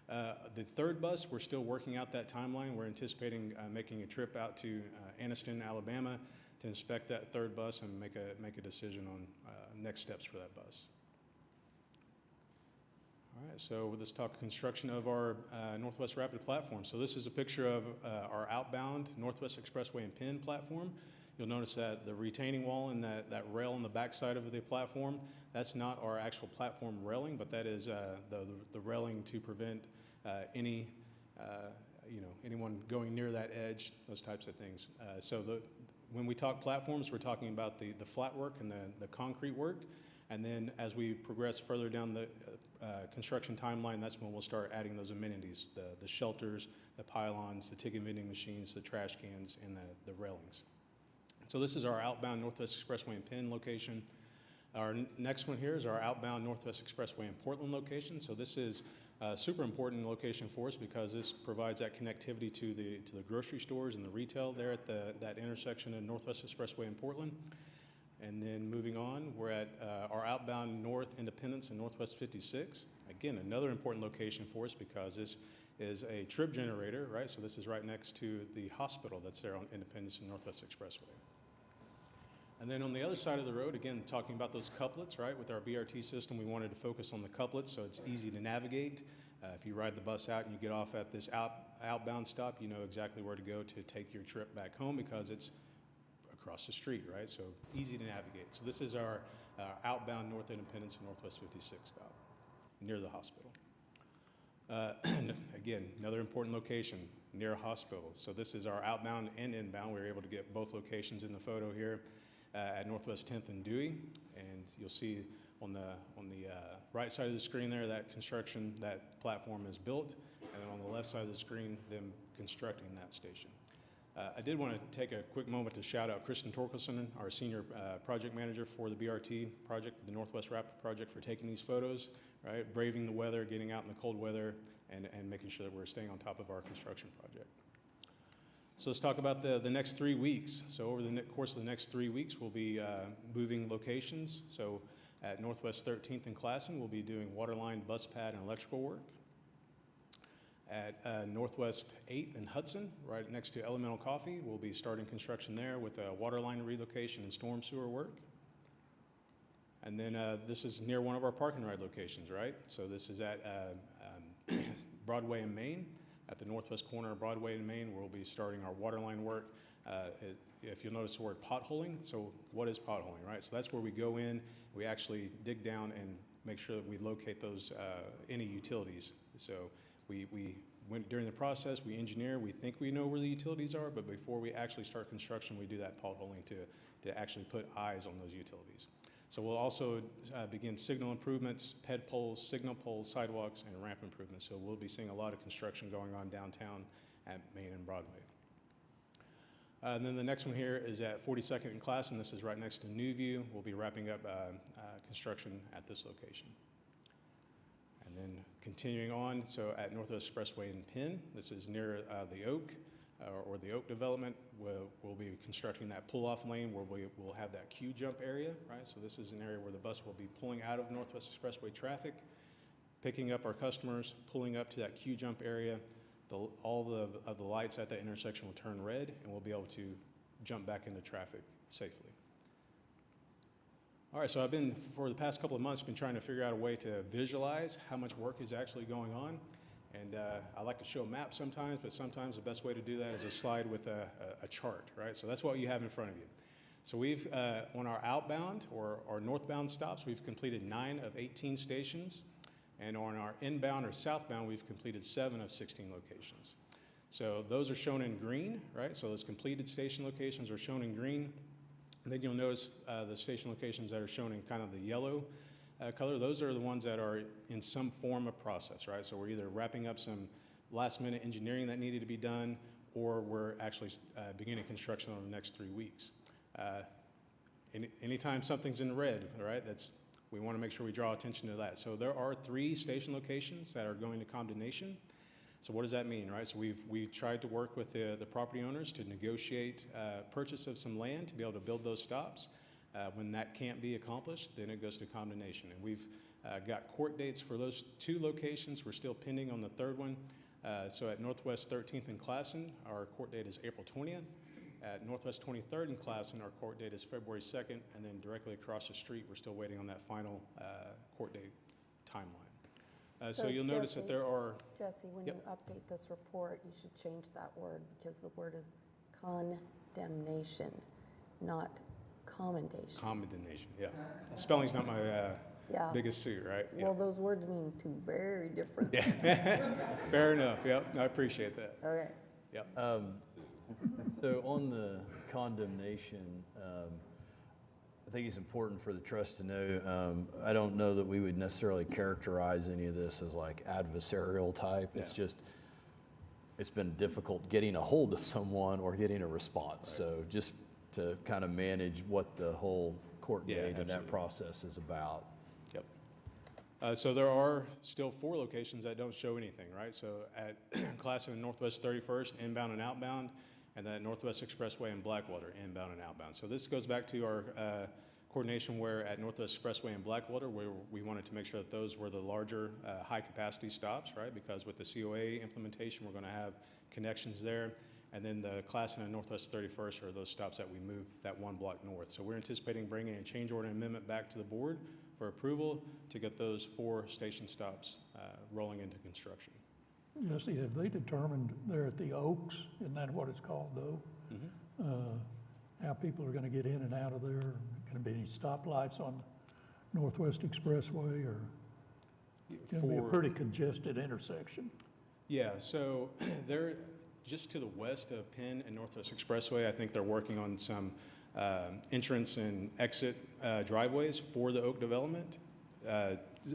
The 3rd bus, we're still working out that timeline. We're anticipating making a trip out to Anniston, Alabama to inspect that 3rd bus and make a decision on next steps for that bus. All right, so let's talk construction of our Northwest Rapid platform. So this is a picture of our outbound Northwest Expressway and Penn platform. You'll notice that the retaining wall and that rail on the backside of the platform, that's not our actual platform railing, but that is the railing to prevent anyone going near that edge, those types of things. When we talk platforms, we're talking about the flat work and the concrete work. And then as we progress further down the construction timeline, that's when we'll start adding those amenities, the shelters, the pylons, the ticket vending machines, the trash cans, and the railings. So this is our outbound Northwest Expressway and Penn location. Our next one here is our outbound Northwest Expressway and Portland location. So this is a super important location for us because this provides that connectivity to the grocery stores and the retail there at that intersection of Northwest Expressway and Portland. And then moving on, we're at our outbound North Independence and Northwest 56. Again, another important location for us because this is a trip generator, right? So this is right next to the hospital that's there on Independence and Northwest Expressway. And then on the other side of the road, again, talking about those couplets, right? With our BRT system, we wanted to focus on the couplets so it's easy to navigate. If you ride the bus out and you get off at this outbound stop, you know exactly where to go to take your trip back home because it's across the street, right? So easy to navigate. So this is our outbound North Independence and Northwest 56 stop near the hospital. Again, another important location near a hospital. So this is our outbound and inbound. We were able to get both locations in the photo here at Northwest 10th and Dewey. And you'll see on the right side of the screen there, that platform is built. And then on the left side of the screen, them constructing that station. I did want to take a quick moment to shout out Kristen Torkelson, our senior project manager for the BRT project, the Northwest Rapid Project, for taking these photos, right? Braving the weather, getting out in the cold weather, and making sure that we're staying on top of our construction project. So let's talk about the next 3 weeks. So over the course of the next 3 weeks, we'll be moving locations. So at Northwest 13th and Classen, we'll be doing waterline, bus pad, and electrical work. At Northwest 8th and Hudson, right next to Elemental Coffee, we'll be starting construction there with a water line relocation and storm sewer work. And then this is near one of our park and ride locations, right? So this is at Broadway and Main, at the northwest corner of Broadway and Main, where we'll be starting our water line work. If you'll notice the word potholing, so what is potholing, right? So that's where we go in, we actually dig down and make sure that we locate those, any utilities. So we went during the process, we engineer, we think we know where the utilities are, but before we actually start construction, we do that potholing to actually put eyes on those utilities. So we'll also begin signal improvements, ped poles, signal poles, sidewalks, and ramp improvements. So we'll be seeing a lot of construction going on downtown at Main and Broadway. And then the next one here is at 42nd and Class, and this is right next to Newview. We'll be wrapping up construction at this location. And then continuing on, so at Northwest Expressway in Penn, this is near the Oak, or the Oak development. We'll be constructing that pull-off lane where we'll have that queue jump area, right? So this is an area where the bus will be pulling out of Northwest Expressway traffic, picking up our customers, pulling up to that queue jump area. All of the lights at that intersection will turn red, and we'll be able to jump back into traffic safely. All right, so for the past couple of months, been trying to figure out a way to visualize how much work is actually going on. And I like to show a map sometimes, but sometimes the best way to do that is a slide with a chart, right? So that's what you have in front of you. So we've, on our outbound or our northbound stops, we've completed 9 of 18 stations. And on our inbound or southbound, we've completed 7 of 16 locations. So those are shown in green, right? So those completed station locations are shown in green. And then you'll notice the station locations that are shown in kind of the yellow color. Those are the ones that are in some form of process, right? So we're either wrapping up some last minute engineering that needed to be done, or we're actually beginning construction over the next 3 weeks. Anytime something's in red, right, we want to make sure we draw attention to that. So there are 3 station locations that are going to condemnation. So what does that mean, right? So we've tried to work with the property owners to negotiate purchase of some land to be able to build those stops. When that can't be accomplished, then it goes to condemnation. And we've got court dates for those 2 locations. We're still pending on the 3rd one. So at Northwest 13th and Classen, our court date is April 20th. At Northwest 23rd and Classen, our court date is February 2nd. And then directly across the street, we're still waiting on that final court date timeline. So you'll notice that there are... Jesse, when Yep. you update this report, you should change that word, because the word is condemnation, not commendation. Commendation, yeah. Spelling's not my Yeah. biggest suit, right? Well, those words mean 2 very different things. Fair enough, yep. I appreciate that. Okay. Yep. So on the condemnation, I think it's important for the trust to know, I don't know that we would necessarily characterize any of this as like adversarial type. It's Yeah. just, it's been difficult getting a hold of someone or getting a response. So just to kind of manage what the whole court Yeah, date and that absolutely. process is about. Yep. So there are still 4 locations that don't show anything, right? So at Classen and Northwest 31st, inbound and outbound, and then Northwest Expressway and Blackwater, inbound and outbound. So this goes back to our coordination where at Northwest Expressway and Blackwater, where we wanted to make sure that those were the larger high-capacity stops, right? Because with the COA implementation, we're going to have connections there. And then the Classen and Northwest 31st are those stops that we move that 1 block north. So we're anticipating bringing a change order amendment back to the board for approval to get those 4 station stops rolling into construction. Jesse, have they determined there at the Oaks, isn't that what it's called though? How people are gonna get in and out of there? Gonna be any stoplights on Northwest Expressway, or gonna be a pretty congested intersection? Yeah, so they're just to the west of Penn and Northwest Expressway. I think they're working on some entrance and exit driveways for the Oak development,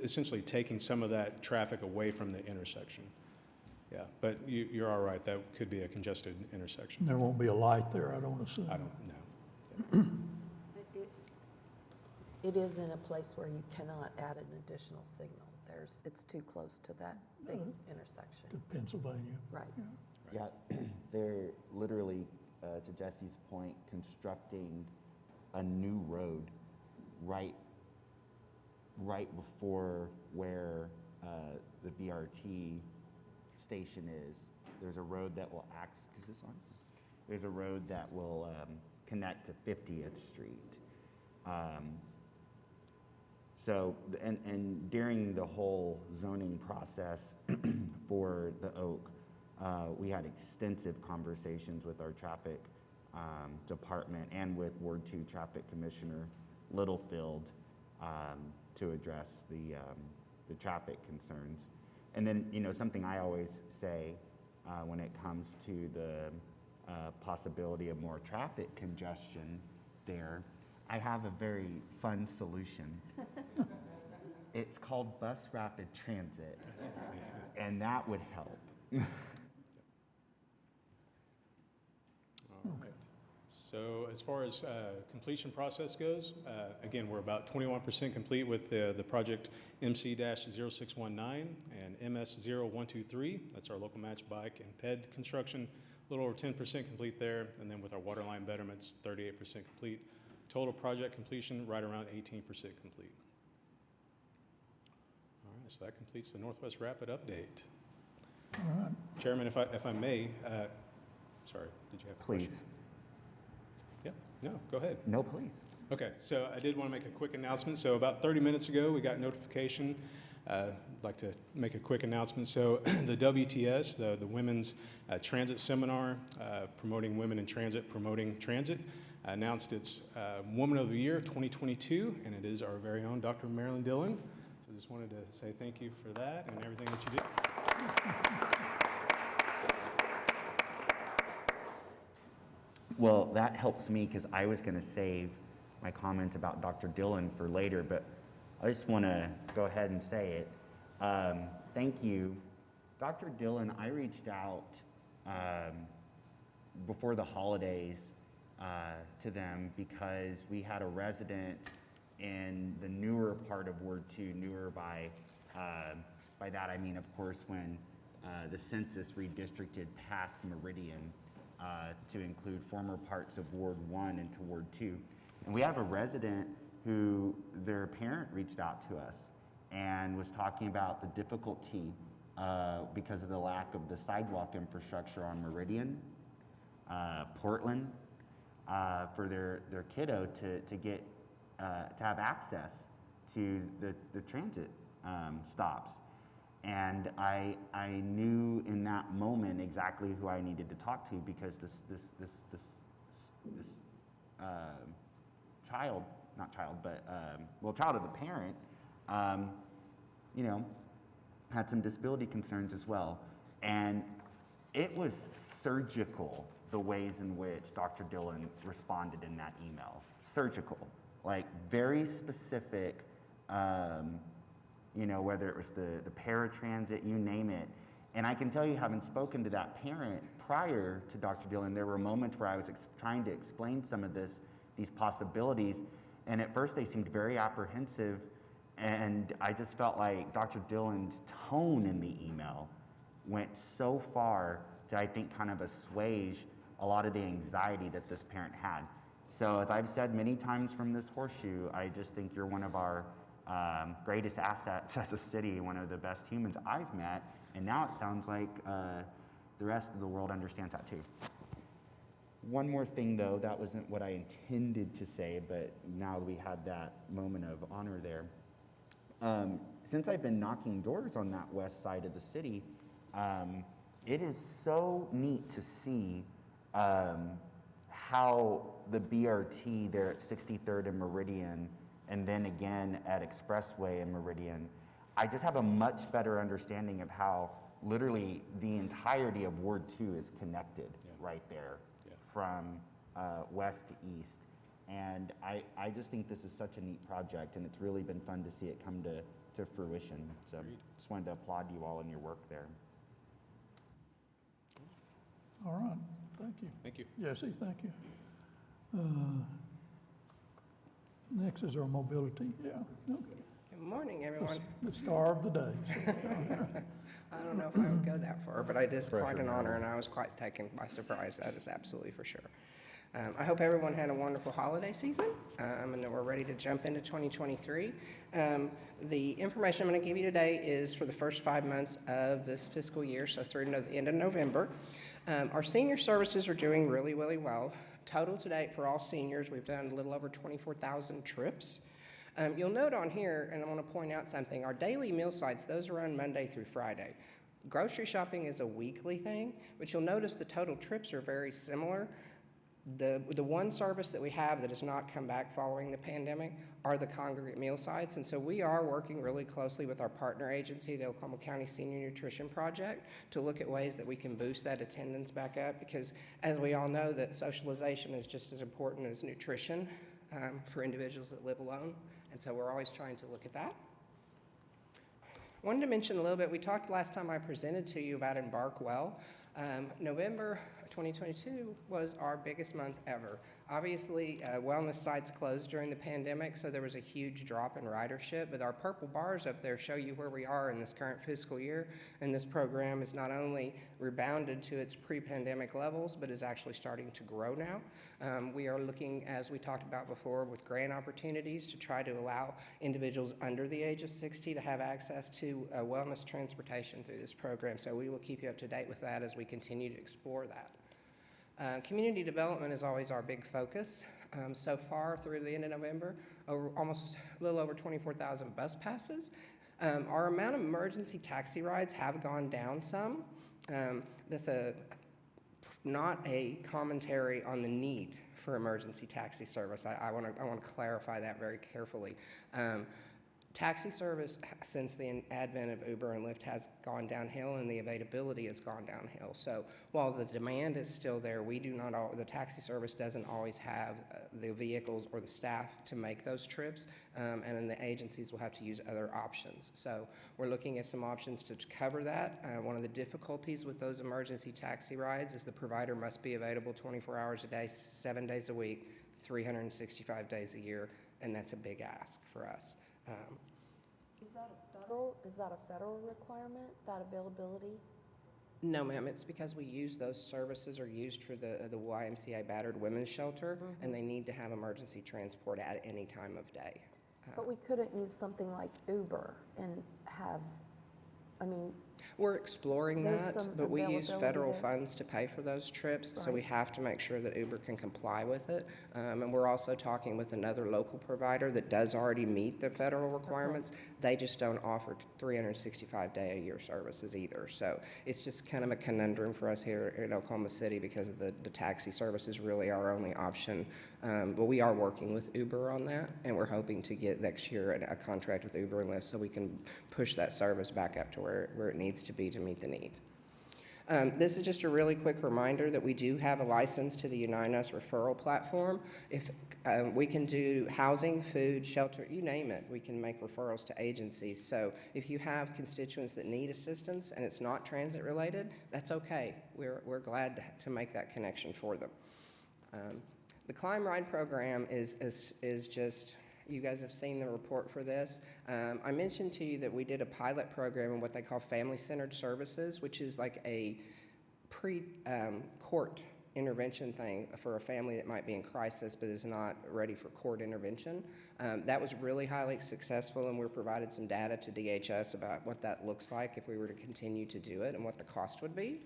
essentially taking some of that traffic away from the intersection. Yeah, but you're all right, that could be a congested intersection. There won't be a light there, I don't assume. I don't know. It is in a place where you cannot add an additional signal. It's too close to that big intersection. To Pennsylvania. Right. Yeah, they're literally, to Jesse's point, constructing a new road right before where the BRT station is. There's a road that will is this on? There's a road that will connect to 50th Street. So, and during the whole zoning process for the Oak, we had extensive conversations with our traffic department and with Ward 2 Traffic Commissioner Littlefield to address the traffic concerns. And then, you know, something I always say when it comes to the possibility of more traffic congestion there, I have a very fun solution. It's called Bus Rapid Transit, and that would help. All right. So as far as completion process goes, again, we're about 21% complete with the project MC-0619 and MS-0123. That's our local match bike and PED construction, a little over 10% complete there. And then with our water line betterments, 38% complete. Total project completion, right around 18% complete. All right, so that completes the Northwest Rapid update. All right. Chairman, if I may, sorry, did you have a question? Please. Yeah, no, go ahead. No, please. Okay, so I did want to make a quick announcement. So about 30 minutes ago, we got notification. I'd like to make a quick announcement. So the WTS, the Women's Transit Seminar, promoting women in transit, promoting transit, announced its Woman of the Year 2022, and it is our very own Dr. Marilyn Dillon. So just wanted to say thank you for that and everything that you did. Well, that helps me because I was going to save my comment about Dr. Dillon for later, but I just want to go ahead and say it. Thank you. Dr. Dillon, I reached out before the holidays to them because we had a resident in the newer part of Ward 2, newer by that I mean, of course, when the census redistricted past Meridian to include former parts of Ward 1 into Ward 2. And we have a resident who their parent reached out to us and was talking about the difficulty because of the lack of the sidewalk infrastructure on Meridian, Portland, for their kiddo to get to have access to the transit stops. And I knew in that moment exactly who I needed to talk to because this child, not child, but child of the parent, you know, had some disability concerns as well. And it was surgical the ways in which Dr. Dillon responded in that email. Surgical, like very specific, you know, whether it was the paratransit, you name it. And I can tell you, having spoken to that parent prior to Dr. Dillon, there were moments where I was trying to explain some of these possibilities, and at first they seemed very apprehensive, and I just felt like Dr. Dillon's tone in the email went so far to, I think, kind of assuage a lot of the anxiety that this parent had. So as I've said many times from this horseshoe, I just think you're one of our greatest assets as a city, one of the best humans I've met, and now it sounds like the rest of the world understands that too. One more thing though, that wasn't what I intended to say, but now we had that moment of honor there. Since I've been knocking doors on that west side of the city, it is so neat to see how the BRT there at 63rd and Meridian, and then again at Expressway and Meridian, I just have a much better understanding of how literally the entirety of Ward 2 is connected right there from west to east. And I just think this is such a neat project, and it's really been fun to see it come to fruition. So just wanted to applaud you all in your work there. All right, thank you. Thank you. Jesse, thank you. Next is our mobility, yeah, okay. Good morning, The everyone. the star of the day. So, I don't know if I would go that far, but it is quite Pressure, an honor, Marilyn. and I was quite taken by surprise. That is absolutely for sure. I hope everyone had a wonderful holiday season, and that we're ready to jump into 2023. The information I'm going to give you today is for the first 5 months of this fiscal year, so through the end of November. Our senior services are doing really, really well. Total to date for all seniors, we've done a little over 24,000 trips. You'll note on here, and I want to point out something, our daily meal sites, those run Monday through Friday. Grocery shopping is a weekly thing, but you'll notice the total trips are very similar. The one service that we have that has not come back following the pandemic are the congregate meal sites, and so we are working really closely with our partner agency, the Oklahoma County Senior Nutrition Project, to look at ways that we can boost that attendance back up, because as we all know, that socialization is just as important as nutrition for individuals that live alone, and so we're always trying to look at that. Wanted to mention a little bit, we talked last time I presented to you about Embark Well. November 2022 was our biggest month ever. Obviously, wellness sites closed during the pandemic, so there was a huge drop in ridership, but our purple bars up there show you where we are in this current fiscal year, and this program has not only rebounded to its pre-pandemic levels, but is actually starting to grow now. We are looking, as we talked about before, with grant opportunities to try to allow individuals under the age of 60 to have access to wellness transportation through this program, so we will keep you up to date with that as we continue to explore that. Community development is always our big focus. So far, through the end of November, almost a little over 24,000 bus passes. Our amount of emergency taxi rides have gone down some. That's not a commentary on the need for emergency taxi service. I want to clarify that very carefully. Taxi service, since the advent of Uber and Lyft, has gone downhill, and the availability has gone downhill. So while the demand is still there, the taxi service doesn't always have the vehicles or the staff to make those trips, and then the agencies will have to use other options. So we're looking at some options to cover that. One of the difficulties with those emergency taxi rides is the provider must be available 24 hours a day, 7 days a week, 365 days a year, and that's a big ask for us. Is that a federal requirement, that availability? No, ma'am, it's because we use those services are used for the YMCA Battered Women's Shelter, and they need to have emergency transport at any time of day. But we couldn't use something like Uber and have, I mean, We're exploring There's that, some but we use availability federal there. funds to pay for those trips, so we Right. have to make sure that Uber can comply with it. And we're also talking with another local provider that does already meet the federal requirements. They just don't offer 365-day-a-year services either. So it's just kind of a conundrum for us here in Oklahoma City because the taxi service is really our only option. But we are working with Uber on that, and we're hoping to get next year a contract with Uber and Lyft so we can push that service back up to where it needs to be to meet the need. This is just a really quick reminder that we do have a license to the Unite Us referral platform. If we can do housing, food, shelter, you name it, we can make referrals to agencies. So if you have constituents that need assistance and it's not transit related, that's okay. We're glad to make that connection for them. The Climb Ride program is just, you guys have seen the report for this. I mentioned to you that we did a pilot program in what they call family-centered services, which is like a pre-court intervention thing for a family that might be in crisis but is not ready for court intervention. That was really highly successful, and we provided some data to DHS about what that looks like if we were to continue to do it and what the cost would be.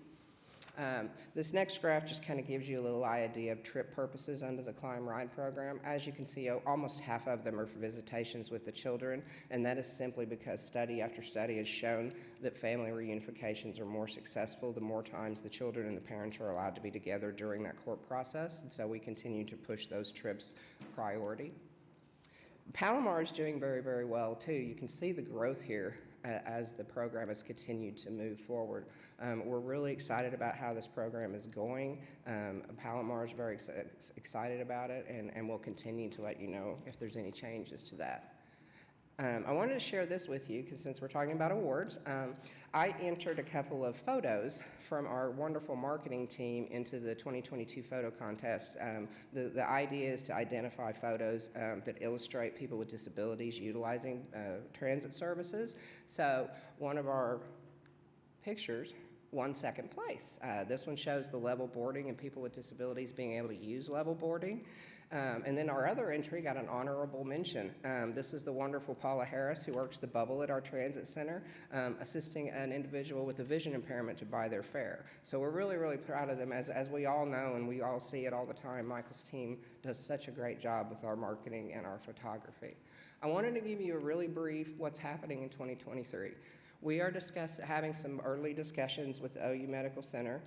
This next graph just kind of gives you a little idea of trip purposes under the Climb Ride program. As you can see, almost half of them are for visitations with the children, and that is simply because study after study has shown that family reunifications are more successful the more times the children and the parents are allowed to be together during that court process, and so we continue to push those trips priority. Palomar is doing very, very well too. You can see the growth here as the program has continued to move forward. We're really excited about how this program is going. Palomar is very excited about it, and we'll continue to let you know if there's any changes to that. I wanted to share this with you because since we're talking about awards, I entered a couple of photos from our wonderful marketing team into the 2022 photo contest. The idea is to identify photos that illustrate people with disabilities utilizing transit services. So one of our pictures won second place. This one shows the level boarding and people with disabilities being able to use level boarding. And then our other entry got an honorable mention. This is the wonderful Paula Harris, who works the bubble at our transit center, assisting an individual with a vision impairment to buy their fare. So we're really, really proud of them. As we all know, and we all see it all the time, Michael's team does such a great job with our marketing and our photography. I wanted to give you a really brief what's happening in 2023. We are having some early discussions with OU Medical Center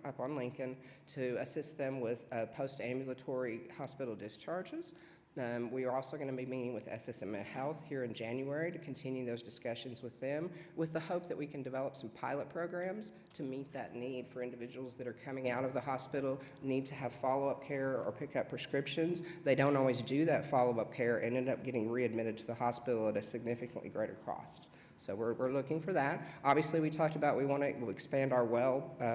up on Lincoln to assist them with post-ambulatory hospital discharges. We are also going to be meeting with SSMA Health here in January to continue those discussions with them with the hope that we can develop some pilot programs to meet that need for individuals that are coming out of the hospital, need to have follow-up care or pick up prescriptions. They don't always do that follow-up care and end up getting readmitted to the hospital at a significantly greater cost. So we're looking for that. Obviously, we talked about we want to expand our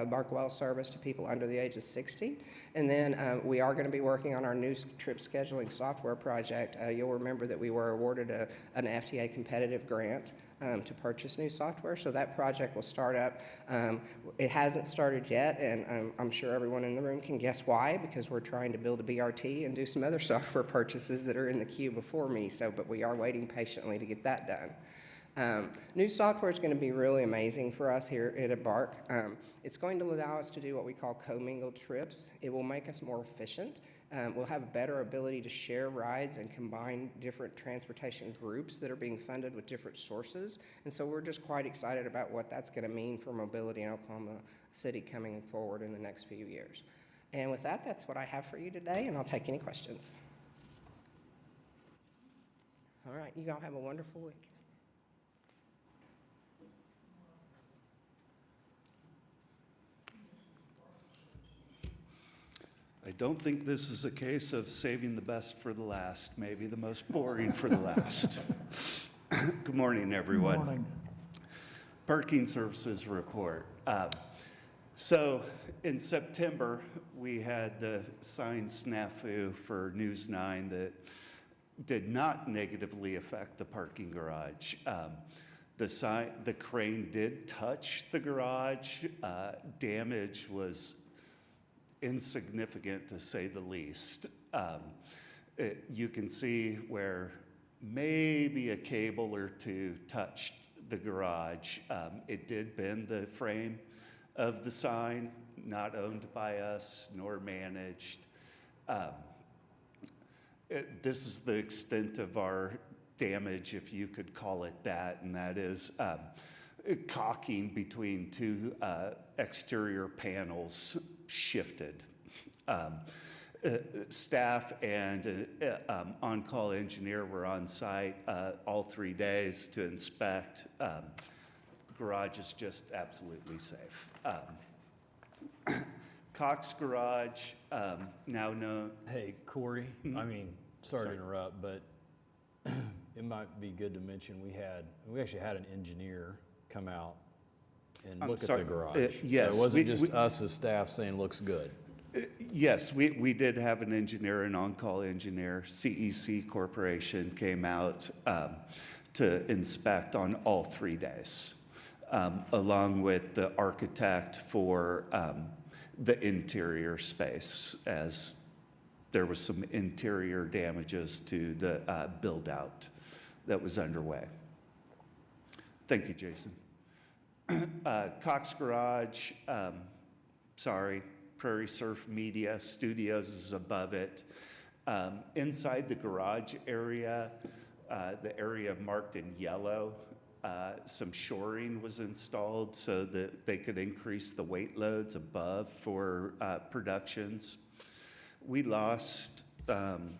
Mark Well service to people under the age of 60. And then we are going to be working on our new trip scheduling software project. You'll remember that we were awarded an FTA competitive grant to purchase new software. So that project will start up. It hasn't started yet, and I'm sure everyone in the room can guess why, because we're trying to build a BRT and do some other software purchases that are in the queue before me. But we are waiting patiently to get that done. New software is going to be really amazing for us here at Embark. It's going to allow us to do what we call commingled trips. It will make us more efficient. We'll have a better ability to share rides and combine different transportation groups that are being funded with different sources. And so we're just quite excited about what that's going to mean for mobility in Oklahoma City coming forward in the next few years. And with that, that's what I have for you today, and I'll take any questions. All right, you all have a wonderful week. I don't think this is a case of saving the best for the last, maybe the most boring for the last. Good morning, everyone. Good morning. Parking services report. So in September, we had the sign snafu for News 9 that did not negatively affect the parking garage. The crane did touch the garage. Damage was insignificant, to say the least. You can see where maybe a cable or two touched the garage. It did bend the frame of the sign, not owned by us nor managed. This is the extent of our damage, if you could call it that, and that is caulking between two exterior panels shifted. Staff and on-call engineer were on site all 3 days to inspect. Garage is just absolutely safe. Cox Garage, now known. Hey, Corey, I mean, sorry to interrupt, but it might be good to mention we actually had an engineer come out and I'm look sorry, at the garage. yes, So it wasn't we- just us as staff saying looks good. Yes, we did have an engineer, an on-call engineer. CEC Corporation came out to inspect on all 3 days, along with the architect for the interior space, as there was some interior damages to the build-out that was underway. Thank you, Jason. Cox Garage, Prairie Surf Media Studios is above it. Inside the garage area, the area marked in yellow, some shoring was installed so that they could increase the weight loads above for productions. We lost, need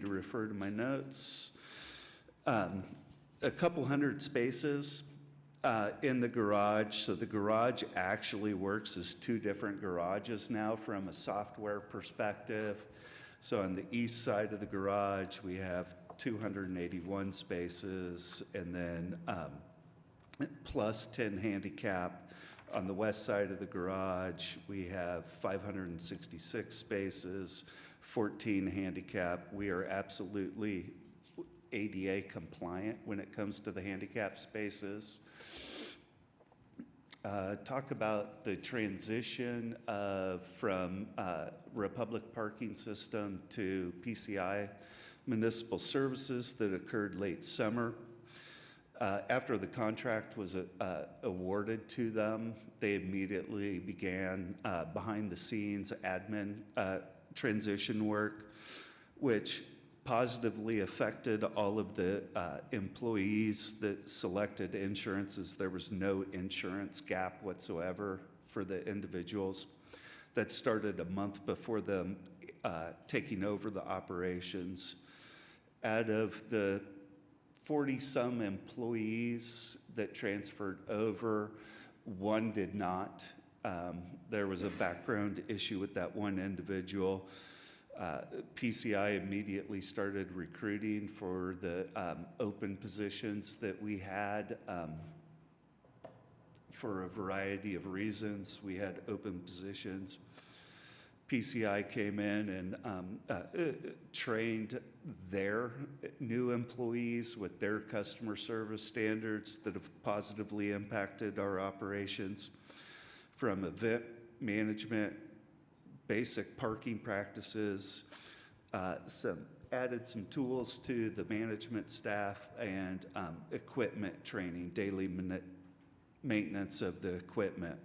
to refer to my notes, a couple hundred spaces in the garage. So the garage actually works as 2 different garages now from a software perspective. So on the east side of the garage, we have 281 spaces, and then plus 10 handicap. On the west side of the garage, we have 566 spaces, 14 handicap. We are absolutely ADA compliant when it comes to the handicap spaces. Talk about the transition from Republic Parking System to PCI Municipal Services that occurred late summer. After the contract was awarded to them, they immediately began behind the scenes admin transition work, which positively affected all of the employees that selected insurances. There was no insurance gap whatsoever for the individuals. That started a month before them taking over the operations. Out of the 40-some employees that transferred over, one did not. There was a background issue with that one individual. PCI immediately started recruiting for the open positions that we had for a variety of reasons. We had open positions. PCI came in and trained their new employees with their customer service standards that have positively impacted our operations, from event management, basic parking practices, added some tools to the management staff, and equipment training, daily maintenance of the equipment.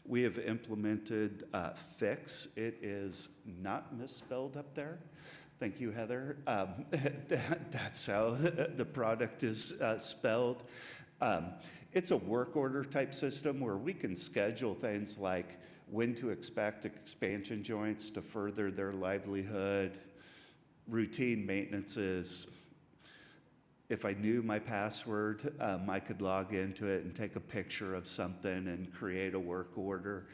We have implemented Fix. It is not misspelled up there. Thank you, Heather. That's how the product is spelled. It's a work order type system where we can schedule things like when to expect expansion joints to further their livelihood, routine maintenances. If I knew my password, I could log into it and take a picture of something and create a work order.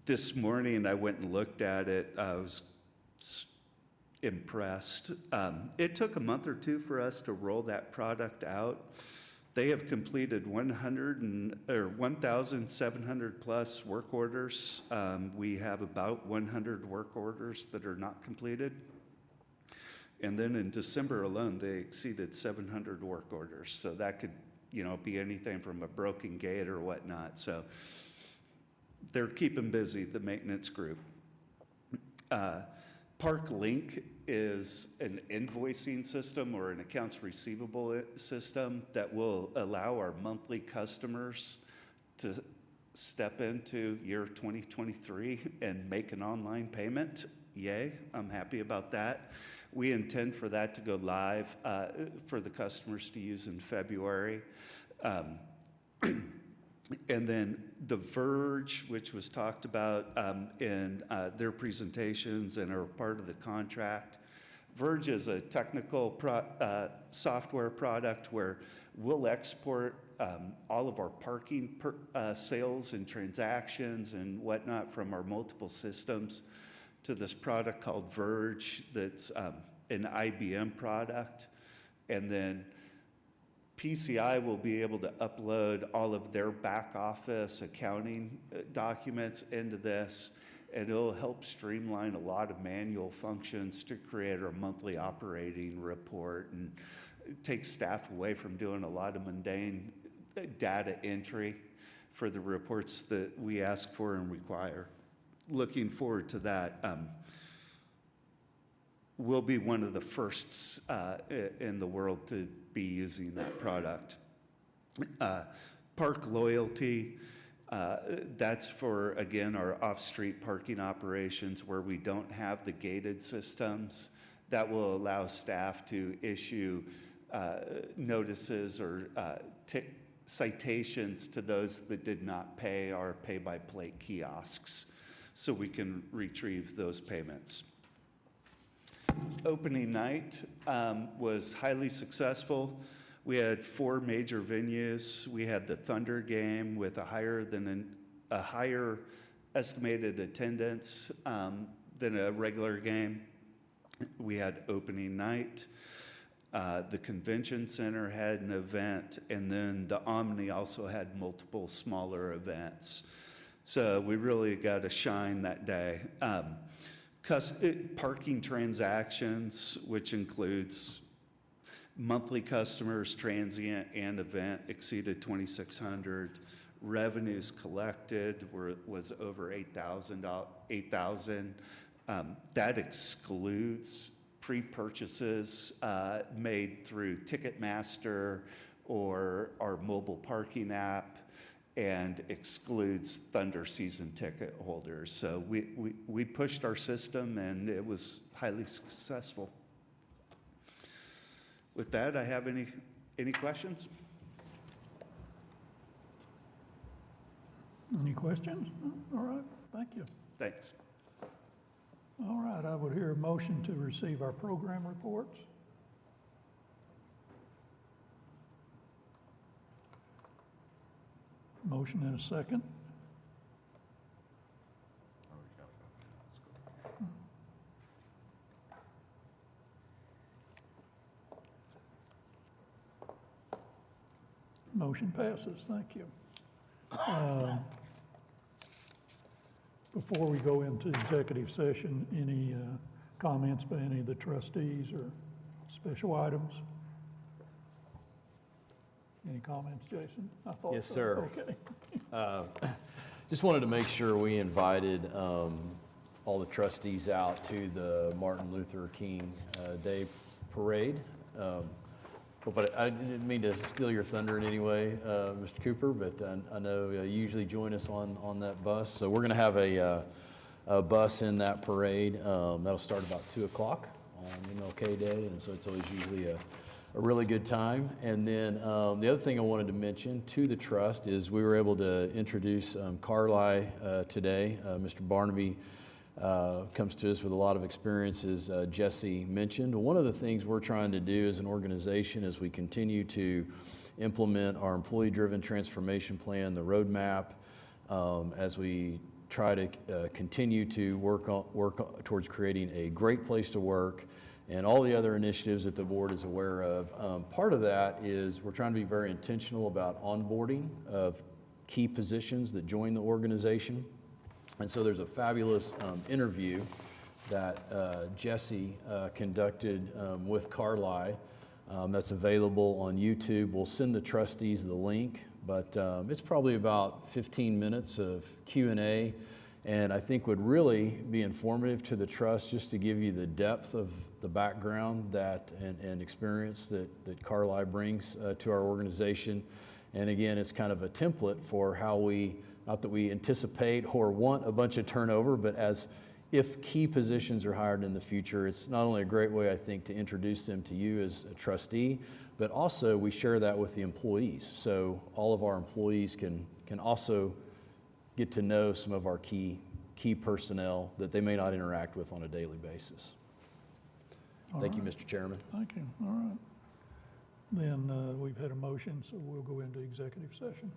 This morning, I went and looked at it. I was impressed. It took a month or two for us to roll that product out. They have completed 1,700 plus work orders. We have about 100 work orders that are not completed. And then in December alone, they exceeded 700 work orders. So that could, be anything from a broken gate or whatnot. So they're keeping busy, the maintenance group. ParkLink is an invoicing system or an accounts receivable system that will allow our monthly customers to step into year 2023 and make an online payment. Yay, I'm happy about that. We intend for that to go live for the customers to use in February. And then the Verge, which was talked about in their presentations and are part of the contract. Verge is a technical software product where we'll export all of our parking sales and transactions and whatnot from our multiple systems to this product called Verge that's an IBM product. And then PCI will be able to upload all of their back office accounting documents into this, and it'll help streamline a lot of manual functions to create our monthly operating report and take staff away from doing a lot of mundane data entry for the reports that we ask for and require. Looking forward to that. We'll be one of the firsts in the world to be using that product. Park Loyalty, that's for, again, our off-street parking operations where we don't have the gated systems. That will allow staff to issue notices or citations to those that did not pay our pay-by-plate kiosks, so we can retrieve those payments. Opening night was highly successful. We had 4 major venues. We had the Thunder game with a higher estimated attendance than a regular game. We had opening night. The convention center had an event, and then the Omni also had multiple smaller events. So we really got to shine that day. Parking transactions, which includes monthly customers, transient and event, exceeded 2,600. Revenues collected was over 8,000. That excludes pre-purchases made through Ticketmaster or our mobile parking app, and excludes Thunder season ticket holders. So we pushed our system, and it was highly successful. With that, I have any questions? Any questions? All right, thank you. Thanks. All right, I would hear a motion to receive our program reports. Motion and a second. Oh, we got it. Let's go. Motion passes, thank you. Before we go into executive session, any comments by any of the trustees or special items? Any comments, Jason? I thought Yes, so. sir. Okay. Just wanted to make sure we invited all the trustees out to the Martin Luther King Day Parade. But I didn't mean to steal your thunder in any way, Mr. Cooper, but I know you usually join us on that bus. So we're going to have a bus in that parade. That'll start about 2 o'clock on MLK Day, and so it's always usually a really good time. And then the other thing I wanted to mention to the trust is we were able to introduce Carly today. Mr. Barnaby comes to us with a lot of experience, as Jesse mentioned. One of the things we're trying to do as an organization as we continue to implement our employee-driven transformation plan, the roadmap, as we try to continue to work towards creating a great place to work, and all the other initiatives that the board is aware of. Part of that is we're trying to be very intentional about onboarding of key positions that join the organization. And so there's a fabulous interview that Jesse conducted with Carly that's available on YouTube. We'll send the trustees the link, but it's probably about 15 minutes of Q&A, and I think would really be informative to the trust just to give you the depth of the background that and experience that Carly brings to our organization. And again, it's kind of a template for how we, not that we anticipate or want a bunch of turnover, but as if key positions are hired in the future, it's not only a great way, I think, to introduce them to you as a trustee, but also we share that with the employees. So all of our employees can also get to know some of our key personnel that they may not interact with on a daily basis. Thank you, Mr. Chairman. Thank you, all right. Then we've had a motion, so we'll go into executive session.